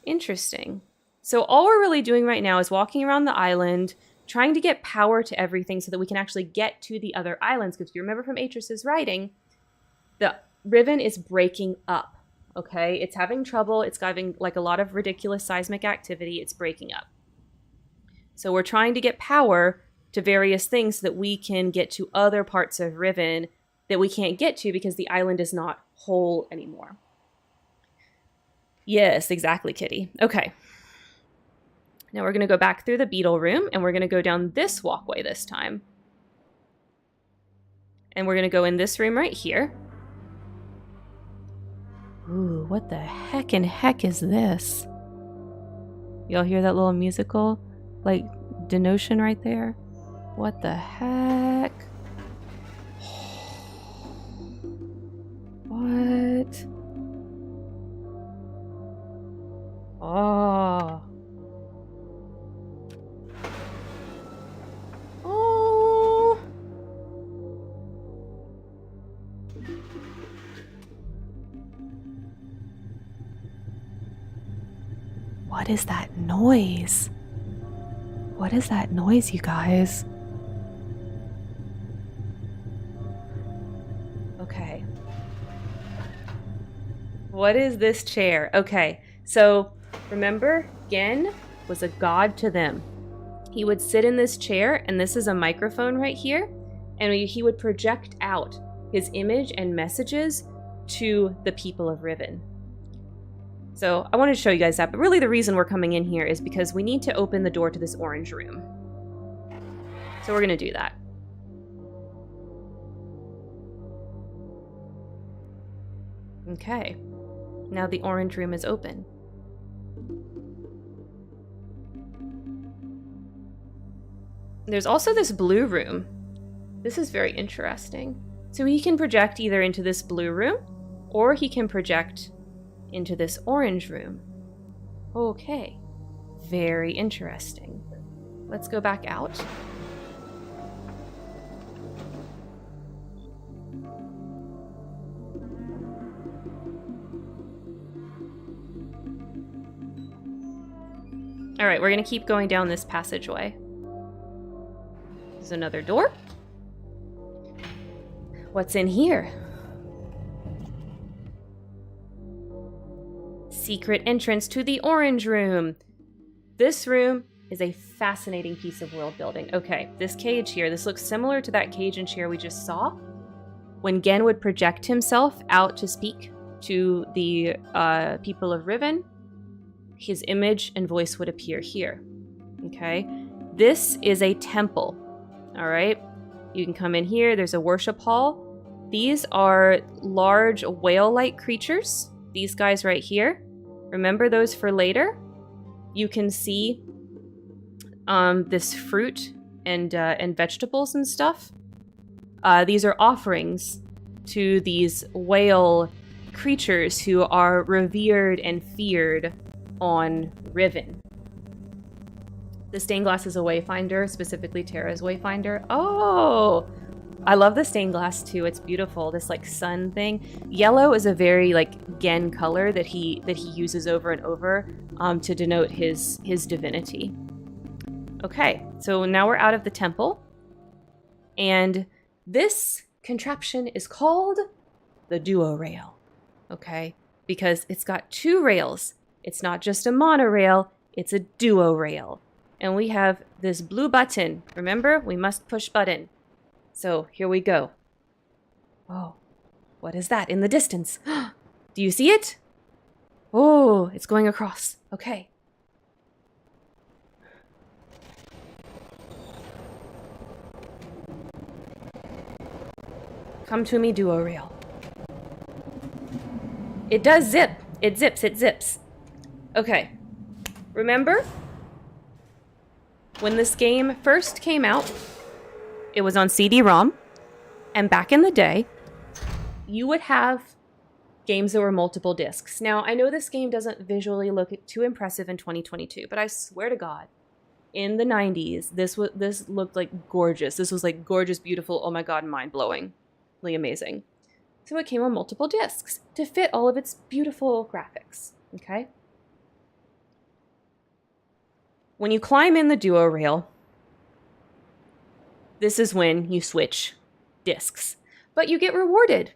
Interesting. So all we're really doing right now is walking around the island, trying to get power to everything so that we can actually get to the other islands. Because if you remember from Atris's writing, the Riven is breaking up. Okay? It's having trouble. It's having like a lot of ridiculous seismic activity. It's breaking up. So we're trying to get power to various things so that we can get to other parts of Riven that we can't get to because the island is not whole anymore. Yes, exactly, Kitty. Okay. Now we're going to go back through the beetle room, and we're going to go down this walkway this time. And we're going to go in this room right here. Ooh, what the heck is this? Y'all hear that little musical, like, denotion right there? What the heck? What? Oh. Oh. What is that noise? What is that noise, you guys? Okay. What is this chair? Okay, so remember, Gen was a god to them. He would sit in this chair, and this is a microphone right here, and he would project out his image and messages to the people of Riven. So I wanted to show you guys that, but really the reason we're coming in here is because we need to open the door to this orange room. So we're going to do that. Okay. Now the orange room is open. There's also this blue room. This is very interesting. So he can project either into this blue room, or he can project into this orange room. Okay. Very interesting. Let's go back out. All right, we're going to keep going down this passageway. There's another door. What's in here? Secret entrance to the orange room. This room is a fascinating piece of world building. Okay, this cage here, this looks similar to that cage and chair we just saw. When Gen would project himself out to speak to the people of Riven, his image and voice would appear here. Okay, this is a temple. All right, you can come in here. There's a worship hall. These are large whale-like creatures. These guys right here. Remember those for later. You can see this fruit and vegetables and stuff. These are offerings to these whale creatures who are revered and feared on Riven. The stained glass is a wayfinder, specifically Terra's wayfinder. Oh, I love the stained glass too. It's beautiful. This like sun thing. Yellow is a very like Gen color that he uses over and over to denote his divinity. Okay, so now we're out of the temple, and this contraption is called the duo rail. Okay, because it's got two rails. It's not just a monorail, it's a duo rail. And we have this blue button. Remember, we must push button. So here we go. Oh, what is that in the distance? Do you see it? Oh, it's going across. Okay. Come to me, duo rail. It does zip. It zips, it zips. Okay. Remember? When this game first came out, it was on CD-ROM. And back in the day, you would have games that were multiple discs. Now, I know this game doesn't visually look too impressive in 2022, but I swear to God, in the 90s, this looked like gorgeous. This was like gorgeous, beautiful, oh my God, mind-blowingly amazing. So it came on multiple discs to fit all of its beautiful graphics, okay? When you climb in the duo rail, this is when you switch discs. But you get rewarded,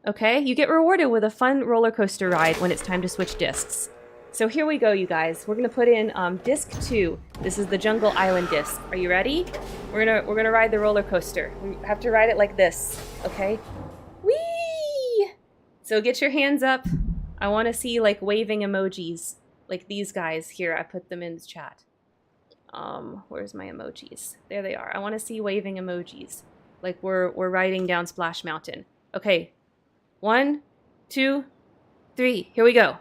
okay? You get rewarded with a fun roller coaster ride when it's time to switch discs. So here we go, you guys. We're gonna put in disc 2. This is the Jungle Island disc. Are you ready? We're gonna ride the roller coaster. We have to ride it like this, okay? Whee! So get your hands up. I want to see like waving emojis, like these guys here. I put them in the chat. Where's my emojis? There they are. I want to see waving emojis, like we're riding down Splash Mountain. Okay, 1, 2, 3. Here we go.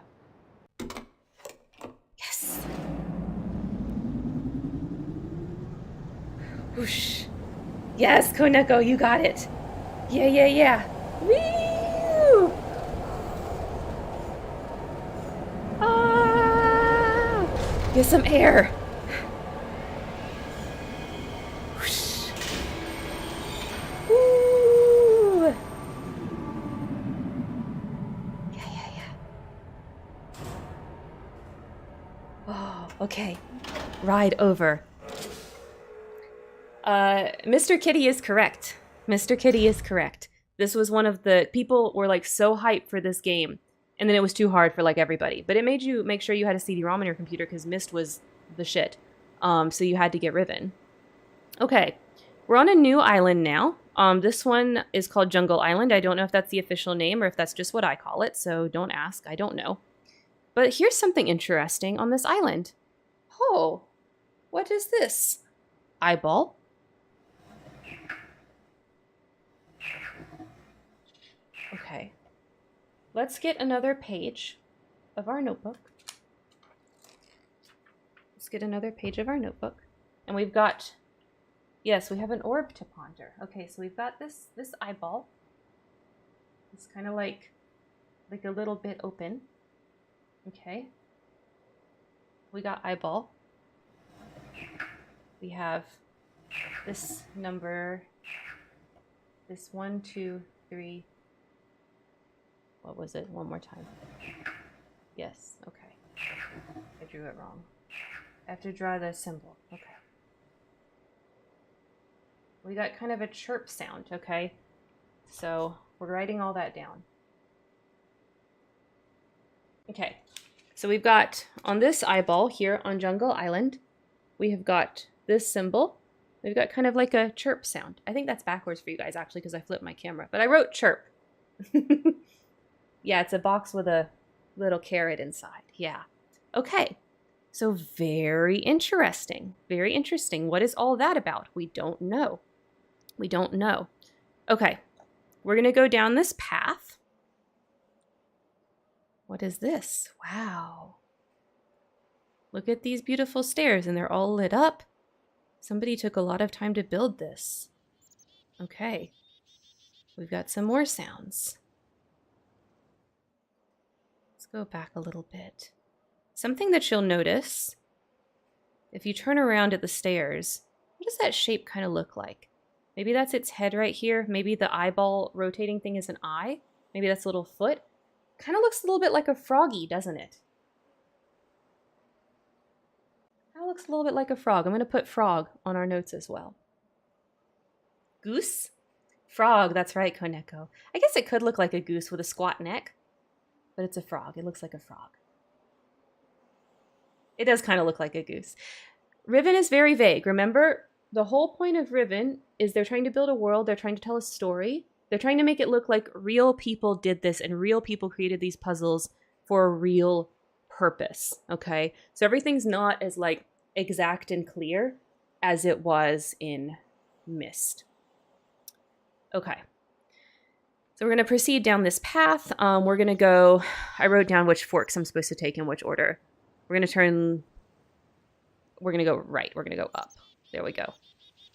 Yes. Whoosh. Yes, Koneko, you got it. Yeah, yeah, yeah. Woo! Ah! Get some air. Whoosh. Woo! Yeah, yeah, yeah. Oh, okay. Ride over. Mr. Kitty is correct. Mr. Kitty is correct. This was one of the people were like so hyped for this game, and then it was too hard for like everybody. But it made you make sure you had a CD-ROM on your computer because Myst was the shit. So you had to get Riven. Okay, we're on a new island now. This one is called Jungle Island. I don't know if that's the official name or if that's just what I call it, so don't ask. I don't know. But here's something interesting on this island. Oh, what is this? Eyeball. Okay, let's get another page of our notebook. Let's get another page of our notebook. And we've got, yes, we have an orb to ponder. Okay, so we've got this eyeball. It's kind of like a little bit open. Okay. We got eyeball. We have this number, this 1, 2, 3. What was it? One more time. Yes, okay. I drew it wrong. I have to draw the symbol. Okay. We got kind of a chirp sound, okay? So we're writing all that down. Okay. So we've got on this eyeball here on Jungle Island, we have got this symbol. We've got kind of like a chirp sound. I think that's backwards for you guys actually because I flipped my camera, but I wrote chirp. Yeah, it's a box with a little carrot inside. Yeah. Okay. So very interesting. Very interesting. What is all that about? We don't know. We don't know. Okay. We're going to go down this path. What is this? Wow. Look at these beautiful stairs and they're all lit up. Somebody took a lot of time to build this. Okay. We've got some more sounds. Go back a little bit. Something that you'll notice, if you turn around at the stairs, what does that shape kind of look like? Maybe that's its head right here. Maybe the eyeball rotating thing is an eye. Maybe that's a little foot. Kind of looks a little bit like a froggy, doesn't it? Kind of looks a little bit like a frog. I'm going to put frog on our notes as well. Goose? Frog, that's right, Koneko. I guess it could look like a goose with a squat neck. But it's a frog. It looks like a frog. It does kind of look like a goose. Riven is very vague. Remember, the whole point of Riven is they're trying to build a world. They're trying to tell a story. They're trying to make it look like real people did this and real people created these puzzles for a real purpose. Okay? So everything's not as like exact and clear as it was in Myst. Okay. So we're going to proceed down this path. We're going to go, I wrote down which forks I'm supposed to take in which order. We're going to go right. We're going to go up. There we go.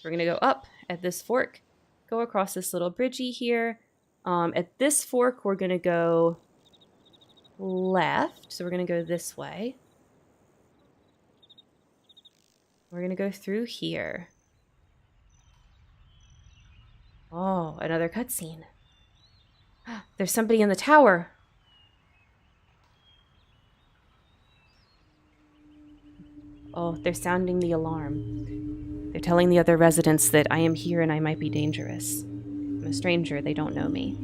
We're going to go up at this fork. go across this little bridgey here. At this fork, we're going to go left. So we're going to go this way. We're going to go through here. Oh, another cutscene. There's somebody in the tower. Oh, they're sounding the alarm. They're telling the other residents that I am here and I might be dangerous. I'm a stranger, they don't know me.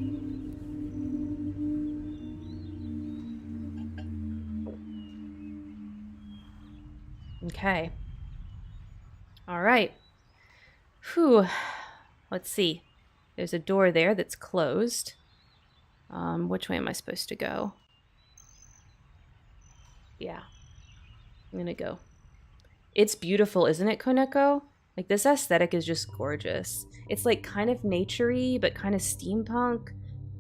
Okay. Alright. Whew. Let's see. There's a door there that's closed. Which way am I supposed to go? Yeah. I'm gonna go. It's beautiful, isn't it, Koneko? Like, this aesthetic is just gorgeous. It's, like, kind of nature-y, but kind of steampunk.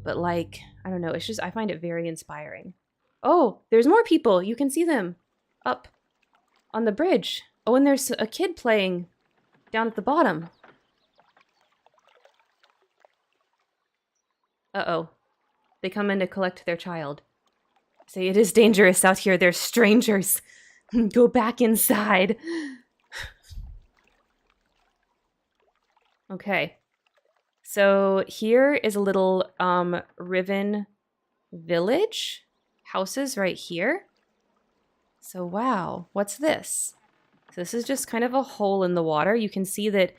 But, like, I don't know. It's just, I find it very inspiring. Oh, there's more people. You can see them up on the bridge. Oh, and there's a kid playing down at the bottom. Uh-oh. They come in to collect their child. Say, it is dangerous out here. There's strangers. Go back inside. Okay. So here is a little Riven village. Houses right here. So wow, what's this? So this is just kind of a hole in the water. You can see that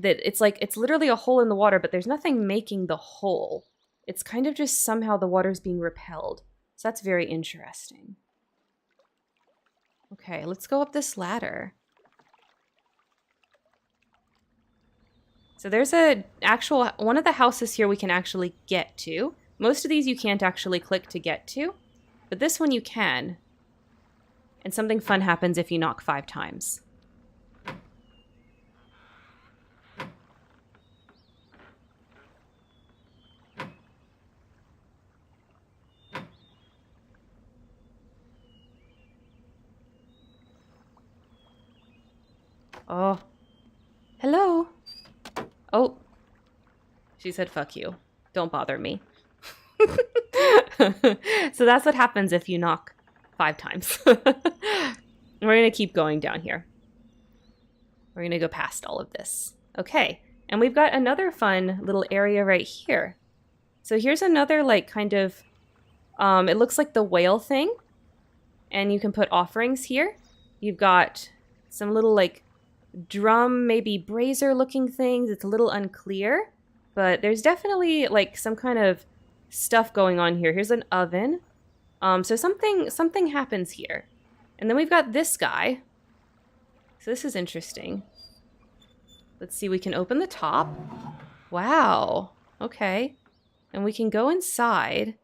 it's like it's literally a hole in the water, but there's nothing making the hole. It's kind of just somehow the water's being repelled. So that's very interesting. Okay, let's go up this ladder. So there's one of the houses here we can actually get to. Most of these you can't actually click to get to, but this one you can. And something fun happens if you knock 5 times. Oh. Hello. Oh. She said, fuck you. Don't bother me. So that's what happens if you knock 5 times. We're going to keep going down here. We're going to go past all of this. Okay. And we've got another fun little area right here. So here's another, like, kind of, it looks like the whale thing. And you can put offerings here. You've got some little, like, drum, maybe brazier looking things. It's a little unclear, but there's definitely like some kind of stuff going on here. Here's an oven. So something happens here. And then we've got this guy. So this is interesting. Let's see, we can open the top. Wow. Okay. And we can go inside,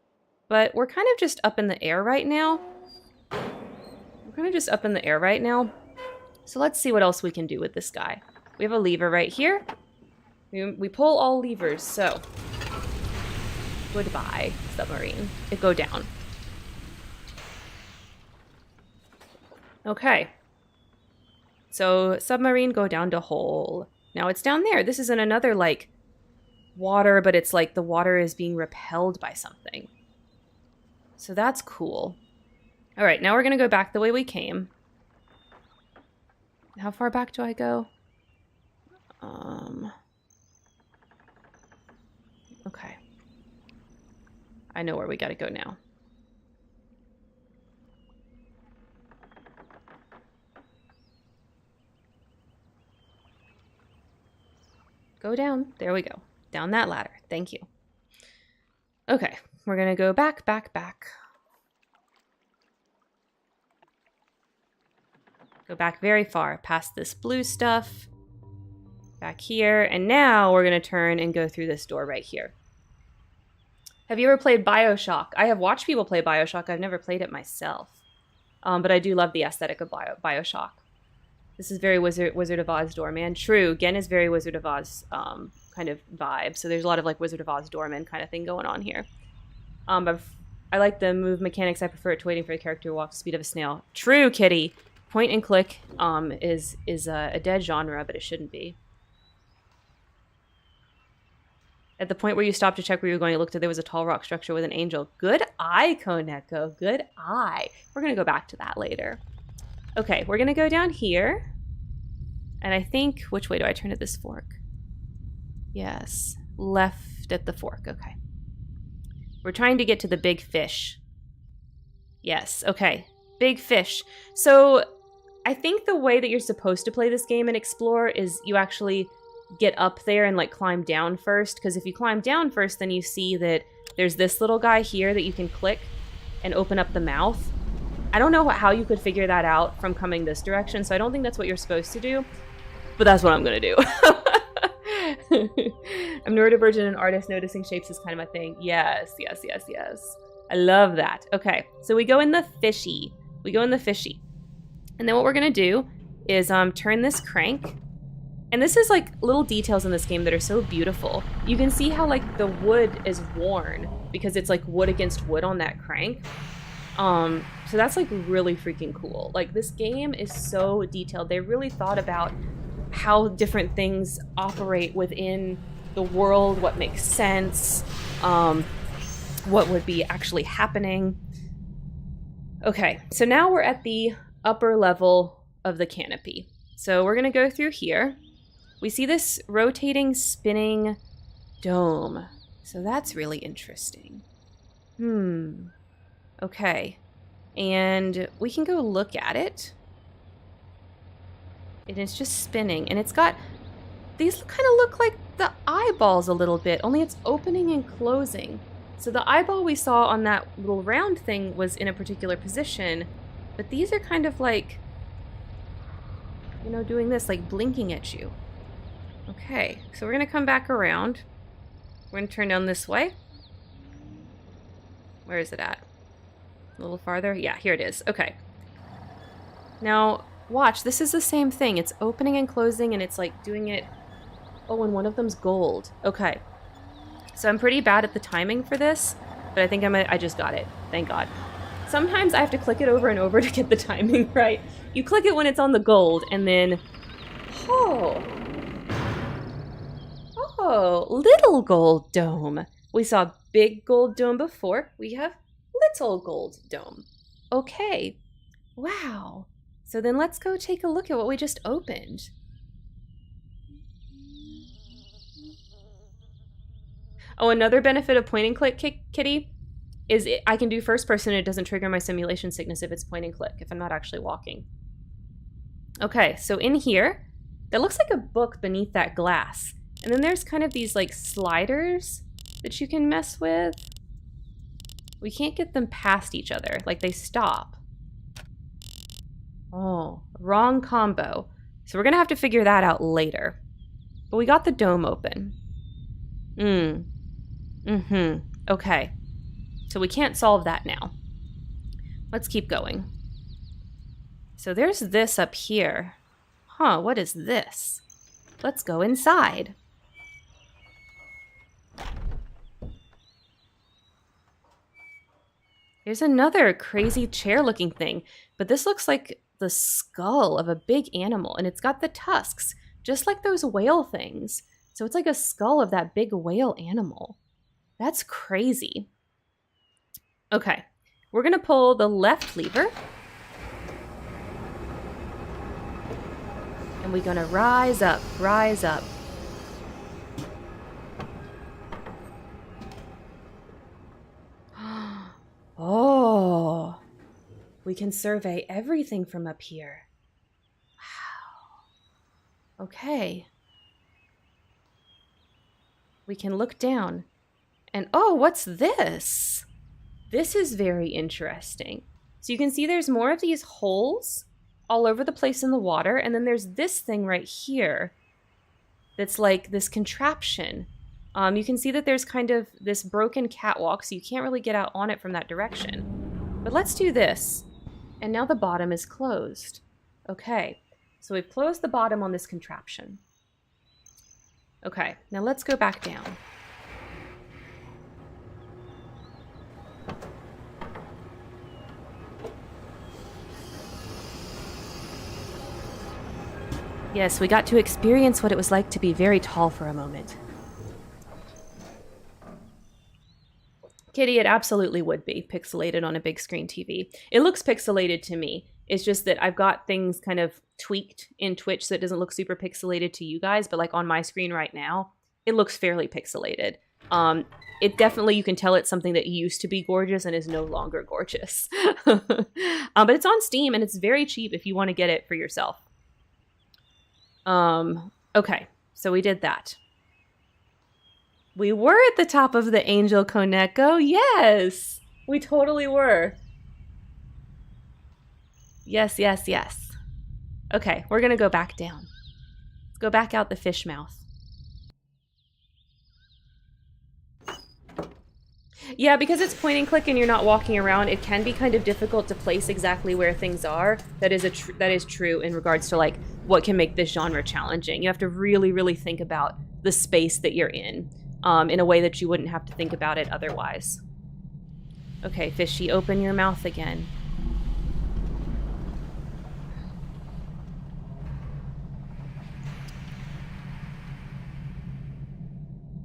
but we're kind of just up in the air right now. So let's see what else we can do with this guy. We have a lever right here. We pull all levers, so. Goodbye, submarine. It go down. Okay. So, submarine go down to hole. Now it's down there. This isn't another, like, water, but it's like the water is being repelled by something. So that's cool. All right, now we're going to go back the way we came. How far back do I go? Okay. I know where we gotta go now. Go down. There we go. Down that ladder. Thank you. Okay. We're gonna go back. Go back very far, past this blue stuff, back here, and now we're going to turn and go through this door right here. Have you ever played BioShock? I have watched people play BioShock. I've never played it myself, but I do love the aesthetic of BioShock. This is very Wizard of Oz doorman. True, Gen is very Wizard of Oz kind of vibe, so there's a lot of like Wizard of Oz doorman kind of thing going on here. But I like the move mechanics. I prefer it to waiting for a character to walk the speed of a snail. True, Kitty. Point and click is a dead genre, but it shouldn't be. At the point where you stopped to check where you were going, it looked like there was a tall rock structure with an angel. Good eye, Koneko. Good eye. We're going to go back to that later. Okay, we're going to go down here. And I think, which way do I turn at this fork? Yes, left at the fork. Okay. We're trying to get to the big fish. Yes, okay. Big fish. So I think the way that you're supposed to play this game and explore is you actually get up there and like climb down first. Because if you climb down first, then you see that there's this little guy here that you can click and open up the mouth. I don't know how you could figure that out from coming this direction, so I don't think that's what you're supposed to do. But that's what I'm going to do. I'm neurodivergent and artist. Noticing shapes is kind of my thing. Yes, yes, yes, yes. I love that. Okay, so we go in the fishy. We go in the fishy. And then what we're going to do is turn this crank. And this is like little details in this game that are so beautiful. You can see how like the wood is worn because it's like wood against wood on that crank. So that's like really freaking cool. Like this game is so detailed. They really thought about how different things operate within the world, what makes sense, what would be actually happening. Okay, so now we're at the upper level of the canopy. So we're gonna go through here. We see this rotating, spinning dome. So that's really interesting. Okay. And we can go look at it. And it's just spinning. And it's got... These kind of look like the eyeballs a little bit, only it's opening and closing. So the eyeball we saw on that little round thing was in a particular position. But these are kind of like... You know, doing this, like blinking at you. Okay, so we're going to come back around. We're going to turn down this way. Where is it at? A little farther? Yeah, here it is. Okay. Now, watch. This is the same thing. It's opening and closing, and it's like doing it... Oh, and one of them's gold. Okay. So I'm pretty bad at the timing for this, but I think I just got it. Thank God. Sometimes I have to click it over and over to get the timing right. You click it when it's on the gold, and then... Oh... Oh, little gold dome. We saw big gold dome before. We have little gold dome. Okay. Wow. So then let's go take a look at what we just opened. Oh, another benefit of point and click, Kitty, is I can do first person and it doesn't trigger my simulation sickness if it's point and click, if I'm not actually walking. Okay, so in here, that looks like a book beneath that glass. And then there's kind of these like sliders that you can mess with. We can't get them past each other. Like they stop. Oh, wrong combo. So we're going to have to figure that out later. But we got the dome open. Okay. So we can't solve that now. Let's keep going. So there's this up here. Huh, what is this? Let's go inside. There's another crazy chair-looking thing, but this looks like the skull of a big animal, and it's got the tusks, just like those whale things. So it's like a skull of that big whale animal. That's crazy. Okay, we're gonna pull the left lever. And we're gonna rise up, rise up. Oh, we can survey everything from up here. Wow. Okay. We can look down. And oh, what's this? This is very interesting. So you can see there's more of these holes all over the place in the water. And then there's this thing right here that's like this contraption. You can see that there's kind of this broken catwalk, so you can't really get out on it from that direction. But let's do this. And now the bottom is closed. Okay, so we've closed the bottom on this contraption. Okay, now let's go back down. Yes, we got to experience what it was like to be very tall for a moment. Kitty, it absolutely would be pixelated on a big screen TV. It looks pixelated to me. It's just that I've got things kind of tweaked in Twitch so it doesn't look super pixelated to you guys, but like on my screen right now, it looks fairly pixelated. It definitely, you can tell it's something that used to be gorgeous and is no longer gorgeous. But it's on Steam and it's very cheap if you want to get it for yourself. Okay, so we did that. We were at the top of the Angel Koneko. Yes, we totally were. Yes, yes, yes. Okay, we're going to go back down. Let's go back out the fish mouth. Yeah, because it's point and click and you're not walking around, it can be kind of difficult to place exactly where things are. That is true in regards to like what can make this genre challenging. You have to really, really think about the space that you're in a way that you wouldn't have to think about it otherwise. Okay, fishy, open your mouth again.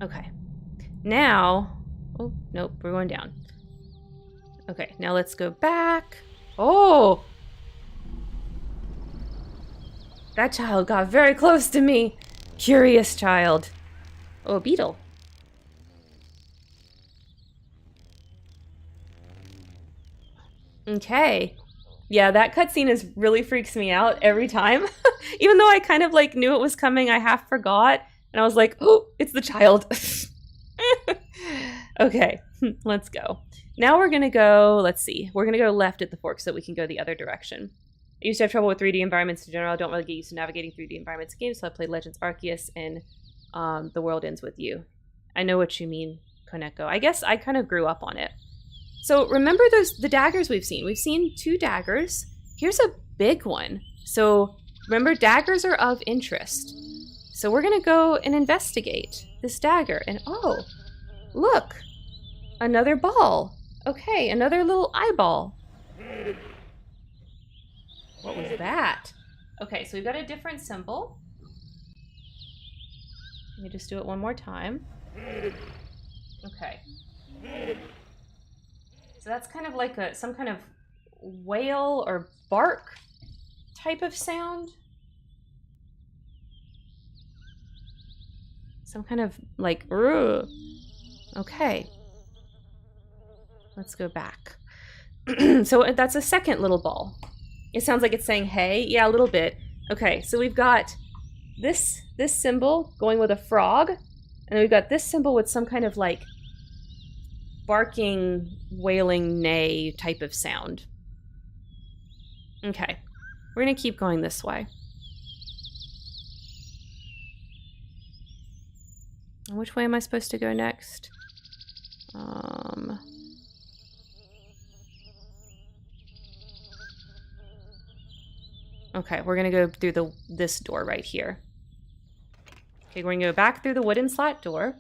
Okay. Now, oh, nope, we're going down. Okay, now let's go back. Oh! That child got very close to me. Curious child. Oh, a beetle. Okay. Yeah, that cutscene really freaks me out every time. Even though I kind of like knew it was coming, I half forgot. And I was like, oh, it's the child. Okay, let's go. Now we're gonna go, let's see. We're gonna go left at the fork so that we can go the other direction. I used to have trouble with 3D environments in general. I don't really get used to navigating 3D environments in games, so I played Legends Arceus and The World Ends With You. I know what you mean, Koneko. I guess I kind of grew up on it. So remember the daggers we've seen. We've seen 2 daggers. Here's a big one. So remember, daggers are of interest. So we're gonna go and investigate this dagger. And oh, look, another ball. Okay, another little eyeball. What was that? Okay, so we've got a different symbol. Let me just do it one more time. Okay. So that's kind of like some kind of wail or bark type of sound. Some kind of like, ugh. Okay. Let's go back. So that's a second little ball. It sounds like it's saying hey. Yeah, a little bit. Okay, so we've got this symbol going with a frog, and then we've got this symbol with some kind of like barking, wailing neigh type of sound. Okay, we're gonna keep going this way. And which way am I supposed to go next? Okay, we're gonna go through this door right here. Okay, we're gonna go back through the wooden slat door.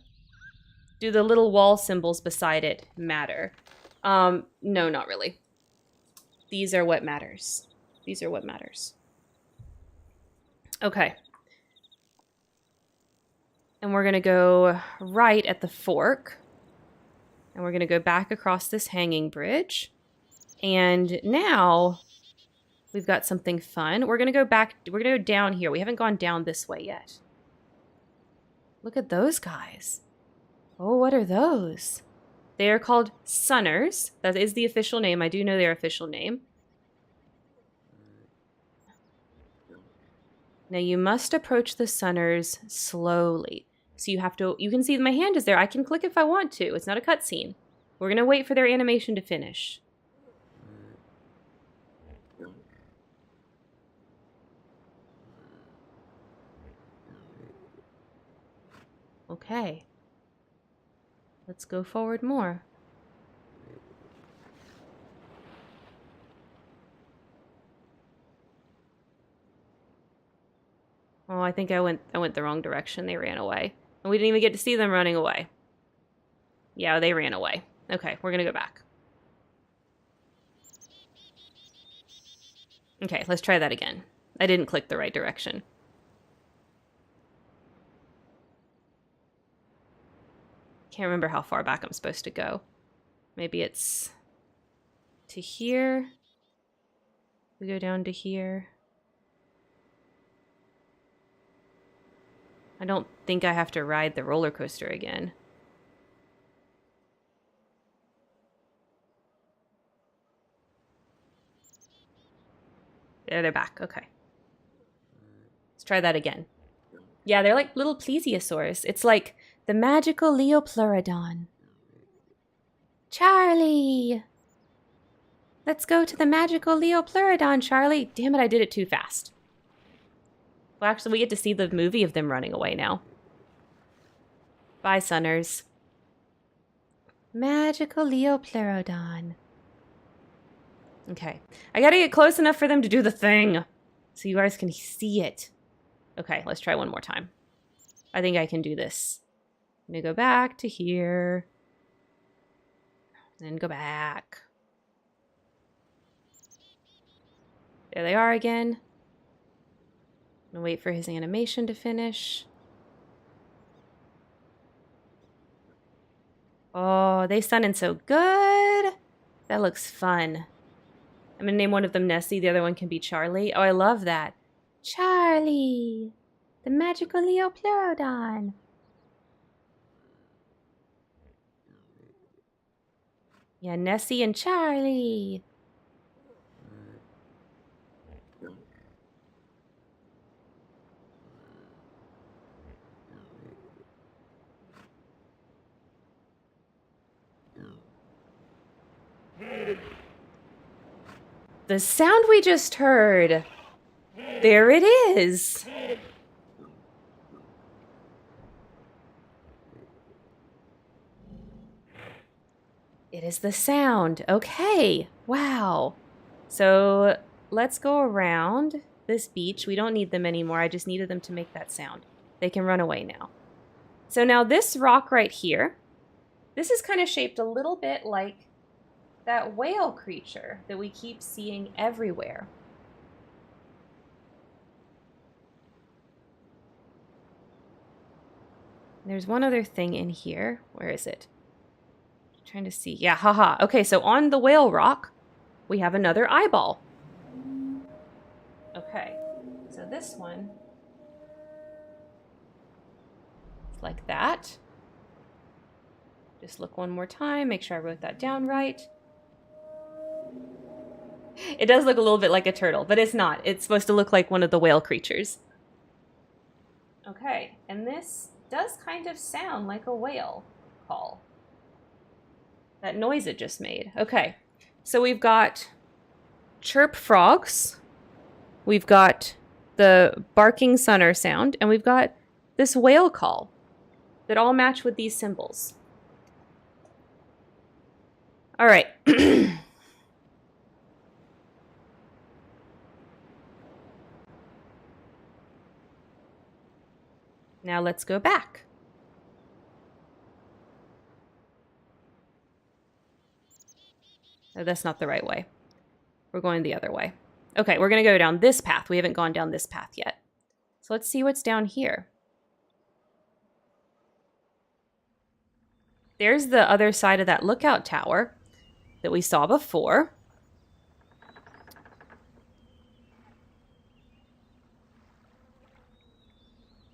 Do the little wall symbols beside it matter? No, not really. These are what matters. These are what matters. Okay. And we're gonna go right at the fork. And we're gonna go back across this hanging bridge. And now we've got something fun. We're gonna go back, we're gonna go down here. We haven't gone down this way yet. Look at those guys. Oh, what are those? They are called Sunners. That is the official name. I do know their official name. Now you must approach the Sunners slowly. So you can see my hand is there. I can click if I want to. It's not a cutscene. We're gonna wait for their animation to finish. Okay. Let's go forward more. Oh, I think I went the wrong direction. They ran away. And we didn't even get to see them running away. Yeah, they ran away. Okay, we're gonna go back. Okay, let's try that again. I didn't click the right direction. Can't remember how far back I'm supposed to go. Maybe it's to here. We go down to here. I don't think I have to ride the roller coaster again. There, they're back. Okay. Let's try that again. Yeah, they're like little plesiosaurs. It's like the magical Leopleurodon. Charlie! Let's go to the magical Leopleurodon, Charlie. Damn it, I did it too fast. Well, actually, we get to see the movie of them running away now. Bye, Sunners. Magical Leopleurodon. Okay. I gotta get close enough for them to do the thing. So you guys can see it. Okay, let's try one more time. I think I can do this. I'm gonna go back to here. Then go back. There they are again. I'm gonna wait for his animation to finish. Oh, they sounded so good. That looks fun. I'm gonna name one of them Nessie, the other one can be Charlie. Oh, I love that. Charlie, the magical Leopleurodon. Yeah, Nessie and Charlie. The sound we just heard. There it is. It is the sound. Okay. Wow. So let's go around this beach. We don't need them anymore. I just needed them to make that sound. They can run away now. So now this rock right here, this is kind of shaped a little bit like that whale creature that we keep seeing everywhere. There's one other thing in here. Where is it? I'm trying to see. Yeah, haha. Okay, so on the whale rock, we have another eyeball. Okay, so this one is like that. Just look one more time, make sure I wrote that down right. It does look a little bit like a turtle, but it's not. It's supposed to look like one of the whale creatures. Okay, and this does kind of sound like a whale call. That noise it just made. Okay, so we've got chirp frogs. We've got the barking sunner sound, and we've got this whale call that all match with these symbols. All right. Now let's go back. Oh, that's not the right way. We're going the other way. Okay, we're going to go down this path. We haven't gone down this path yet. So let's see what's down here. There's the other side of that lookout tower that we saw before.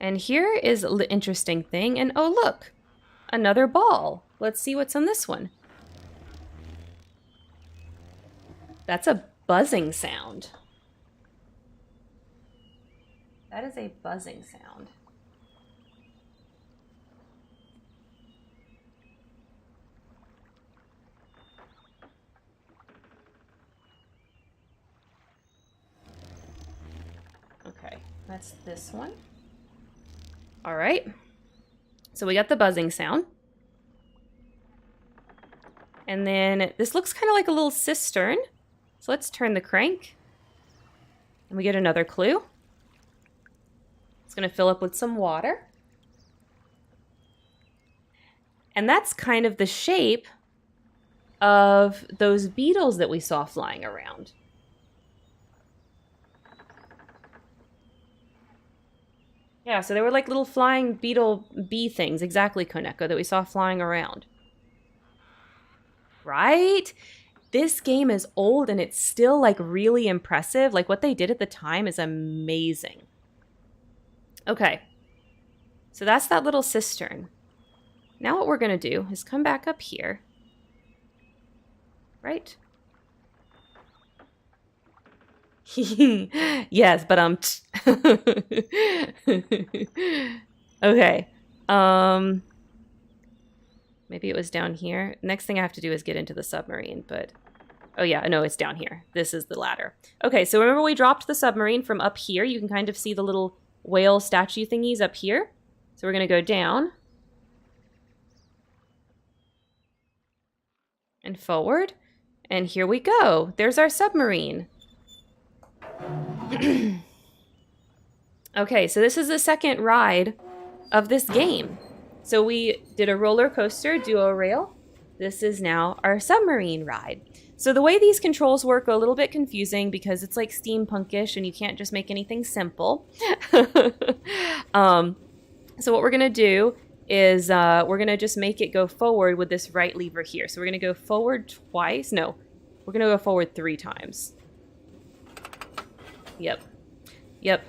And here is the interesting thing. And oh, look, another ball. Let's see what's on this one. That's a buzzing sound. That is a buzzing sound. Okay, that's this one. All right. So we got the buzzing sound. And then this looks kind of like a little cistern. So let's turn the crank. And we get another clue. It's going to fill up with some water. And that's kind of the shape of those beetles that we saw flying around. Yeah, so they were like little flying beetle bee things, exactly, Koneko, that we saw flying around. right? This game is old and it's still like really impressive. Like what they did at the time is amazing. Okay. So that's that little cistern. Now what we're going to do is come back up here. Right? Yes, but okay. Maybe it was down here. Next thing I have to do is get into the submarine, but oh yeah, no, it's down here. This is the ladder. Okay, so remember we dropped the submarine from up here. You can kind of see the little whale statue thingies up here. So we're going to go down and forward, and here we go. There's our submarine. Okay, so this is the second ride of this game. So we did a roller coaster, duo rail. This is now our submarine ride. So the way these controls work are a little bit confusing because it's like steampunkish and you can't just make anything simple. So what we're going to do is we're going to just make it go forward with this right lever here. So we're going to go forward twice. No, we're going to go forward 3 times. Yep. And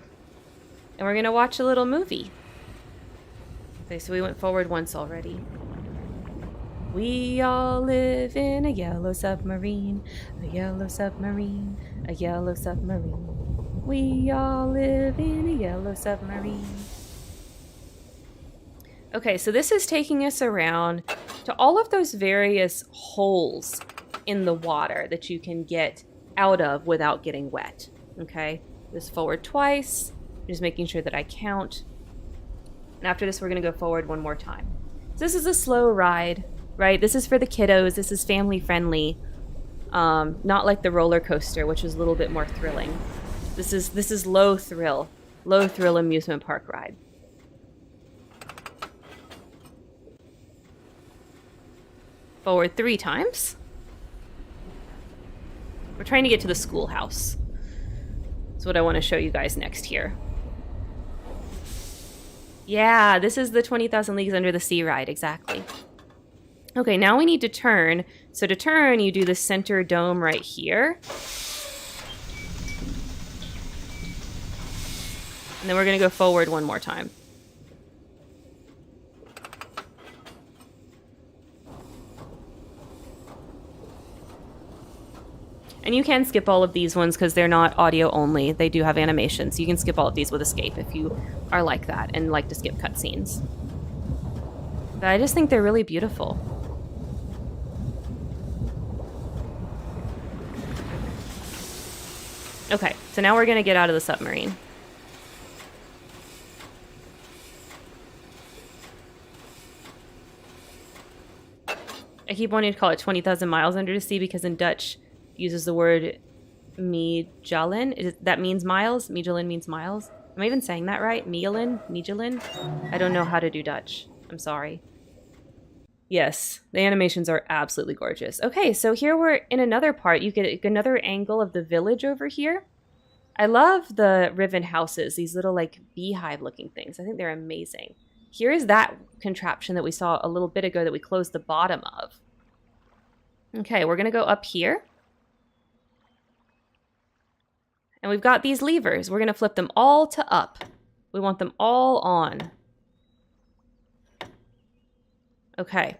we're going to watch a little movie. Okay, so we went forward once already. We all live in a yellow submarine, a yellow submarine, a yellow submarine. We all live in a yellow submarine. Okay, so this is taking us around to all of those various holes in the water that you can get out of without getting wet. Okay, this forward twice, just making sure that I count. And after this, we're going to go forward one more time. So this is a slow ride, right? This is for the kiddos. This is family friendly. Not like the roller coaster, which is a little bit more thrilling. This is low thrill amusement park ride. Forward 3 times. We're trying to get to the schoolhouse. That's what I want to show you guys next here. Yeah, this is the 20,000 Leagues Under the Sea ride, exactly. Okay, now we need to turn. So to turn, you do the center dome right here. And then we're going to go forward one more time. And you can skip all of these ones because they're not audio only. They do have animations. You can skip all of these with escape if you are like that and like to skip cutscenes. But I just think they're really beautiful. Okay, so now we're going to get out of the submarine. I keep wanting to call it 20,000 miles under the sea because in Dutch uses the word Mijalen. That means miles. Mijalen means miles. Am I even saying that right? Mijalen? I don't know how to do Dutch. I'm sorry. Yes, the animations are absolutely gorgeous. Okay, so here we're in another part. You get another angle of the village over here. I love the Riven houses, these little like beehive looking things. I think they're amazing. Here is that contraption that we saw a little bit ago that we closed the bottom of. Okay, we're going to go up here. And we've got these levers. We're going to flip them all to up. We want them all on. Okay.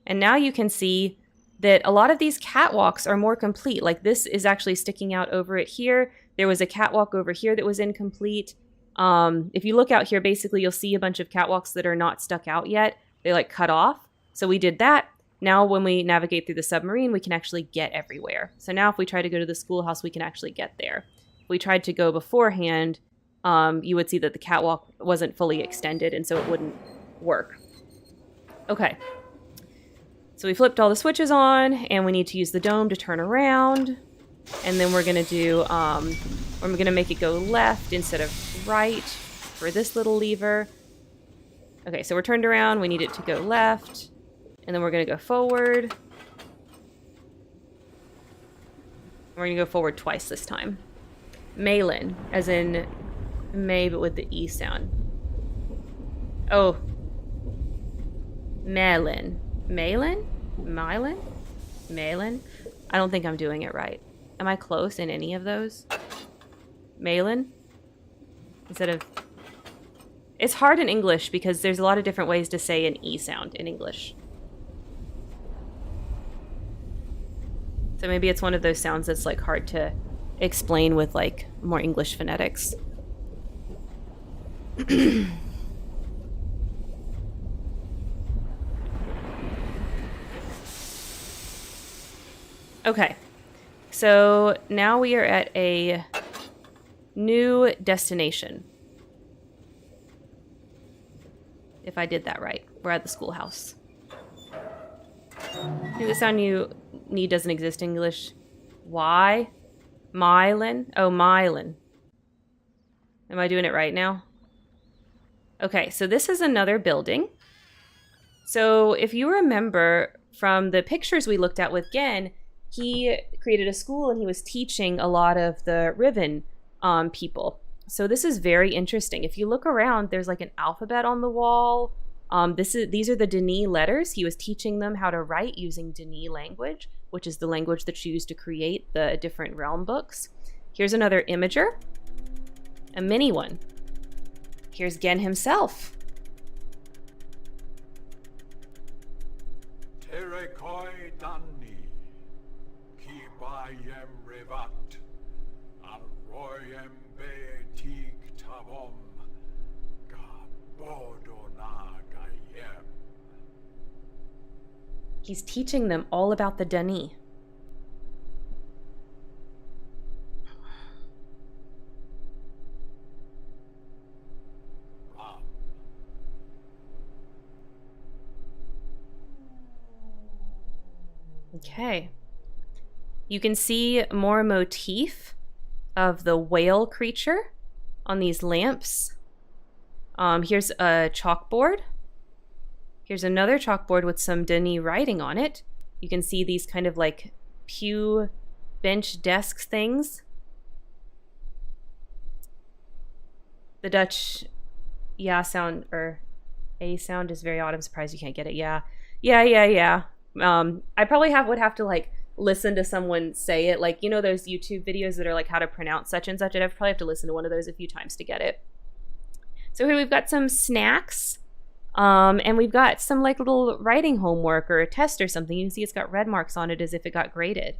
And now you can see that a lot of these catwalks are more complete. Like this is actually sticking out over it here. There was a catwalk over here that was incomplete. If you look out here, basically you'll see a bunch of catwalks that are not stuck out yet. They like cut off. So we did that. Now when we navigate through the submarine, we can actually get everywhere. So now if we try to go to the schoolhouse, we can actually get there. If we tried to go beforehand, you would see that the catwalk wasn't fully extended and so it wouldn't work. Okay. So we flipped all the switches on and we need to use the dome to turn around. And then we're going to do, we're going to make it go left instead of right for this little lever. Okay, so we're turned around. We need it to go left. And then we're going to go forward. We're going to go forward twice this time. Malin, as in May, but with the E sound. Oh. Malin. Malin? Mylin? Malin? I don't think I'm doing it right. Am I close in any of those? Malin? Instead of... It's hard in English because there's a lot of different ways to say an E sound in English. So maybe it's one of those sounds that's like hard to explain with like more English phonetics. Okay, so now we are at a new destination. If I did that right. We're at the schoolhouse. I think the sound you need doesn't exist in English. Why? Myelin? Oh, myelin. Am I doing it right now? Okay, so this is another building. So if you remember from the pictures we looked at with Gen, he created a school and he was teaching a lot of the Riven people. So this is very interesting. If you look around, there's like an alphabet on the wall. These are the Dini letters. He was teaching them how to write using Dini language, which is the language that's used to create the different realm books. Here's another imager, a mini one. Here's Gen himself. Terekoi Dani, Kibayem Revat, Alroyem Betik Tavom, Gabodona Gayem. He's teaching them all about the Dani. Okay. You can see more motif of the whale creature on these lamps. Here's a chalkboard. Here's another chalkboard with some Dani writing on it. You can see these kind of like pew bench desk things. The Dutch yeah sound, or a sound, is very odd. I'm surprised you can't get it. Yeah. I probably would have to like listen to someone say it, like, you know, those YouTube videos that are like how to pronounce such and such. I'd probably have to listen to one of those a few times to get it. So here we've got some snacks, and we've got some like little writing homework or a test or something. You can see it's got red marks on it as if it got graded.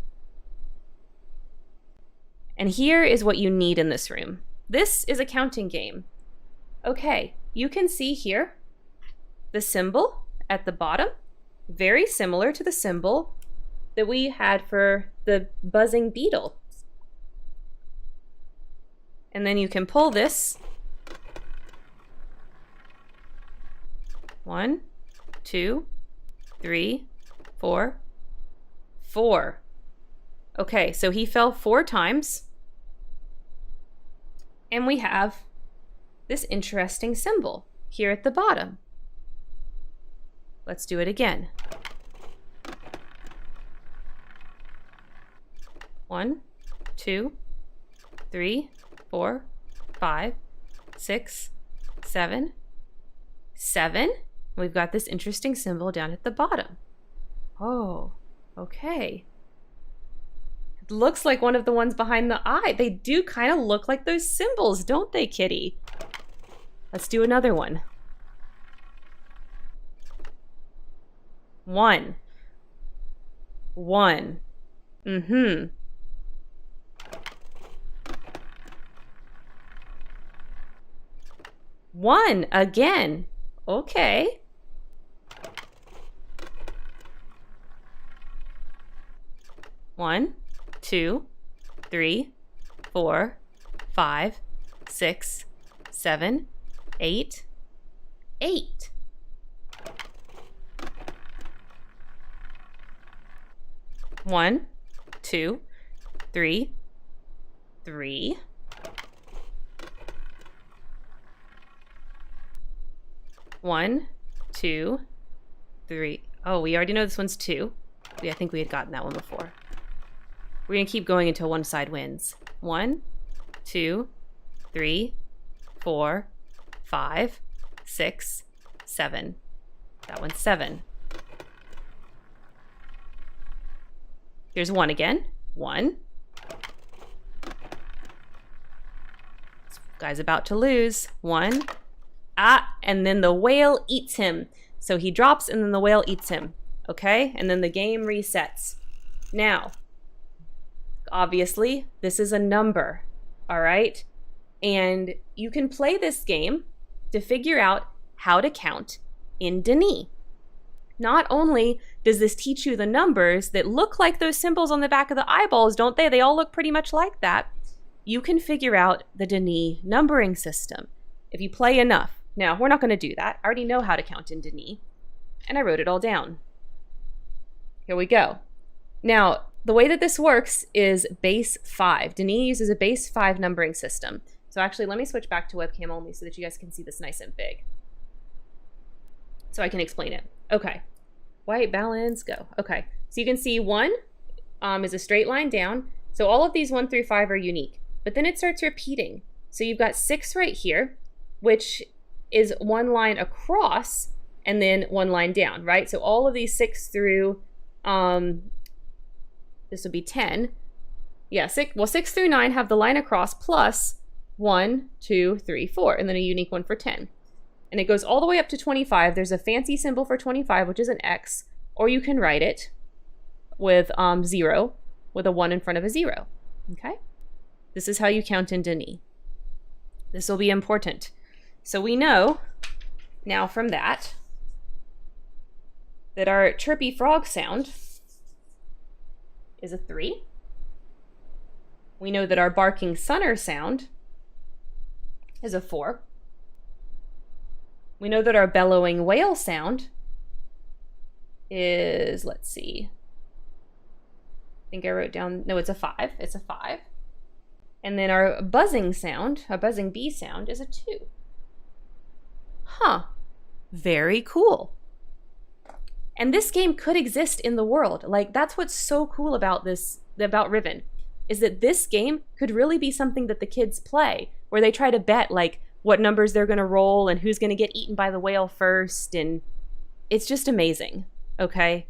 And here is what you need in this room. This is a counting game. Okay, you can see here the symbol at the bottom. Very similar to the symbol that we had for the buzzing beetle. And then you can pull this. 1, 2, 3, 4, 4. Okay, so he fell 4 times. And we have this interesting symbol here at the bottom. Let's do it again. 1, 2, 3, 4, 5, 6, 7, 7. We've got this interesting symbol down at the bottom. Oh, okay. It looks like one of the ones behind the eye. They do kind of look like those symbols, don't they, Kitty? Let's do another one. 1. 1. Mm-hmm. 1 again. Okay. One, 2, 3, 4, 5, 6, 7, 8, 8. 1, 2, 3, 3. 1, 2, 3. Oh, we already know this one's 2. I think we had gotten that one before. We're going to keep going until one side wins. 1, 2, 3, 4, 5, 6, 7. That one's 7. Here's 1 again. 1. This guy's about to lose. 1. And then the whale eats him. So he drops and then the whale eats him. Okay? And then the game resets. Now, obviously, this is a number. All right? And you can play this game to figure out how to count in Denis. Not only does this teach you the numbers that look like those symbols on the back of the eyeballs, don't they? They all look pretty much like that. You can figure out the Denis numbering system if you play enough. Now, we're not going to do that. I already know how to count in Denis, and I wrote it all down. Here we go. Now, the way that this works is base 5. Denis uses a base 5 numbering system. So actually, let me switch back to webcam only so that you guys can see this nice and big. So I can explain it. Okay. White, balance, go. Okay. So you can see 1 is a straight line down. So all of these 1 through 5 are unique. But then it starts repeating. So you've got 6 right here, which is 1 line across and then 1 line down, right? So all of these 6 through, this would be 10. Yeah, 6 through 9 have the line across plus 1, 2, 3, 4, and then a unique one for 10. And it goes all the way up to 25. There's a fancy symbol for 25, which is an X, or you can write it with 0, with a 1 in front of a 0. Okay? This is how you count in Denis. This will be important. So we know now from that our chirpy frog sound is a 3. We know that our barking sunner sound is a 4. We know that our bellowing whale sound is, let's see, I think I wrote down, no, it's a 5. It's a 5. And then our buzzing sound, our buzzing bee sound, is a 2. Huh. Very cool. And this game could exist in the world. Like, that's what's so cool about this, about Riven, is that this game could really be something that the kids play, where they try to bet, like, what numbers they're going to roll and who's going to get eaten by the whale first. And it's just amazing. Okay?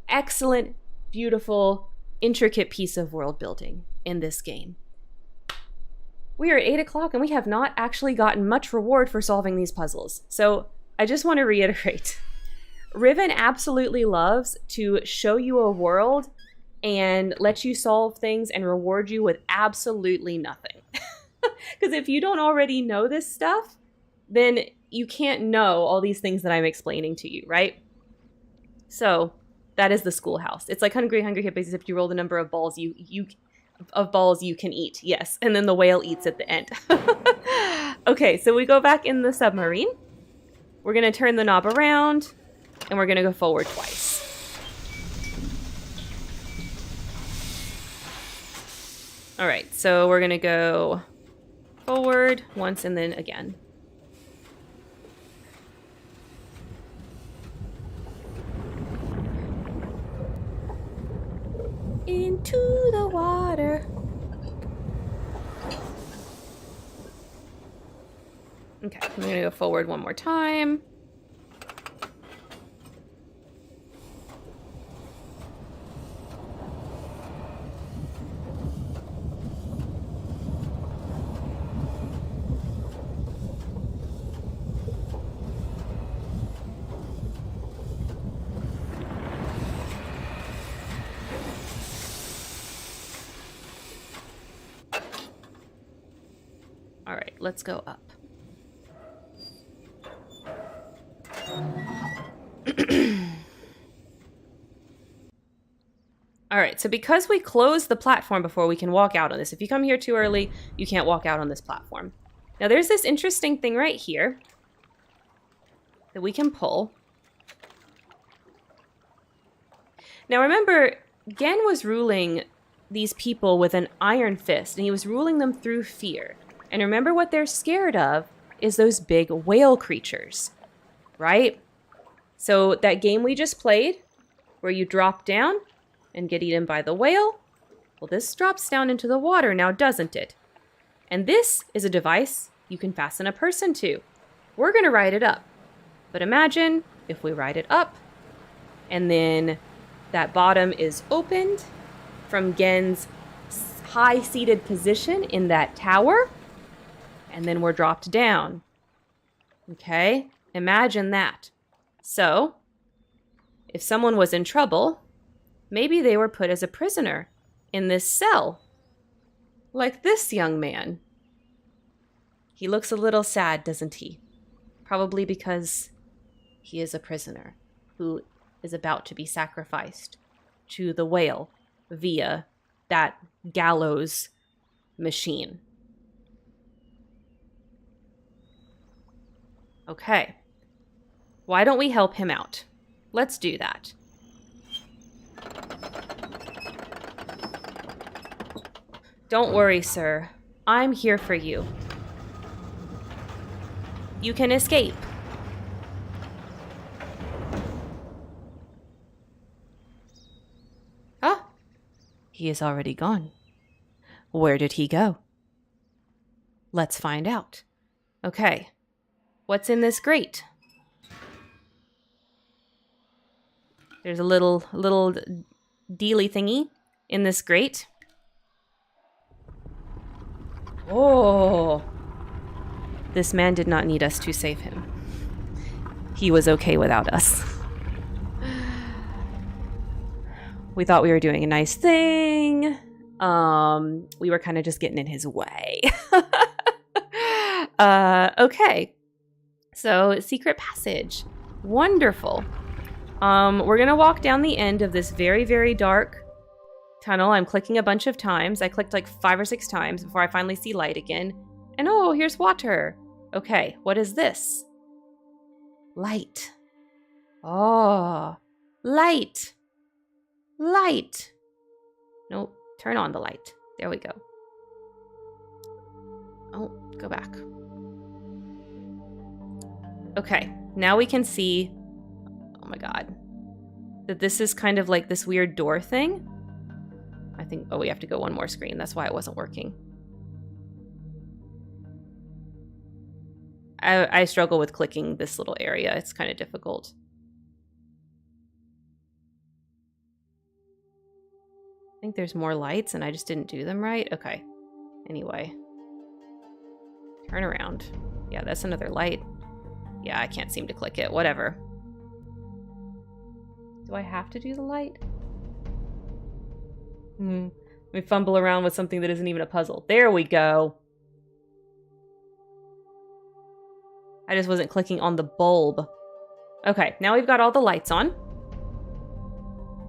Excellent, beautiful, intricate piece of world building in this game. We are at 8 o'clock and we have not actually gotten much reward for solving these puzzles. So I just want to reiterate. Riven absolutely loves to show you a world and let you solve things and reward you with absolutely nothing. Because if you don't already know this stuff, then you can't know all these things that I'm explaining to you, right? So that is the schoolhouse. It's like Hungry Hungry Hippies, except you roll the number of balls you can eat. Yes, and then the whale eats at the end. Okay, so we go back in the submarine. We're going to turn the knob around, and we're going to go forward twice. All right, so we're going to go forward once and then again. Into the water. Okay, I'm gonna go forward one more time. All right, let's go up. All right, so because we closed the platform before, we can walk out on this. If you come here too early, you can't walk out on this platform. Now there's this interesting thing right here that we can pull. Now remember, Gen was ruling these people with an iron fist, and he was ruling them through fear. And remember, what they're scared of is those big whale creatures, right? So that game we just played, where you drop down and get eaten by the whale, well, this drops down into the water now, doesn't it? And this is a device you can fasten a person to. We're going to ride it up. But imagine if we ride it up, and then That bottom is opened from Gen's high-seated position in that tower. And then we're dropped down. Okay? Imagine that. So, if someone was in trouble, maybe they were put as a prisoner in this cell. Like this young man. He looks a little sad, doesn't he? Probably because he is a prisoner who is about to be sacrificed to the whale via that gallows machine. Okay. Why don't we help him out? Let's do that. Don't worry, sir. I'm here for you. You can escape. Ah, he is already gone. Where did he go? Let's find out. Okay, what's in this grate? There's a little dealy thingy in this grate. Oh, this man did not need us to save him. He was okay without us. We thought we were doing a nice thing. We were kind of just getting in his way. Okay. So, secret passage. Wonderful. We're going to walk down the end of this very, very dark tunnel. I'm clicking a bunch of times. I clicked like 5 or 6 times before I finally see light again. And oh, here's water. Okay, what is this? Light. Oh, light. Light. Nope, turn on the light. There we go. Oh, go back. Okay, now we can see, oh my god, that this is kind of like this weird door thing. I think, oh, we have to go one more screen. That's why it wasn't working. I struggle with clicking this little area. It's kind of difficult. I think there's more lights and I just didn't do them right. Okay. Anyway. Turn around. Yeah, that's another light. Yeah, I can't seem to click it. Whatever. Do I have to do the light? Let me fumble around with something that isn't even a puzzle. There we go. I just wasn't clicking on the bulb. Okay, now we've got all the lights on.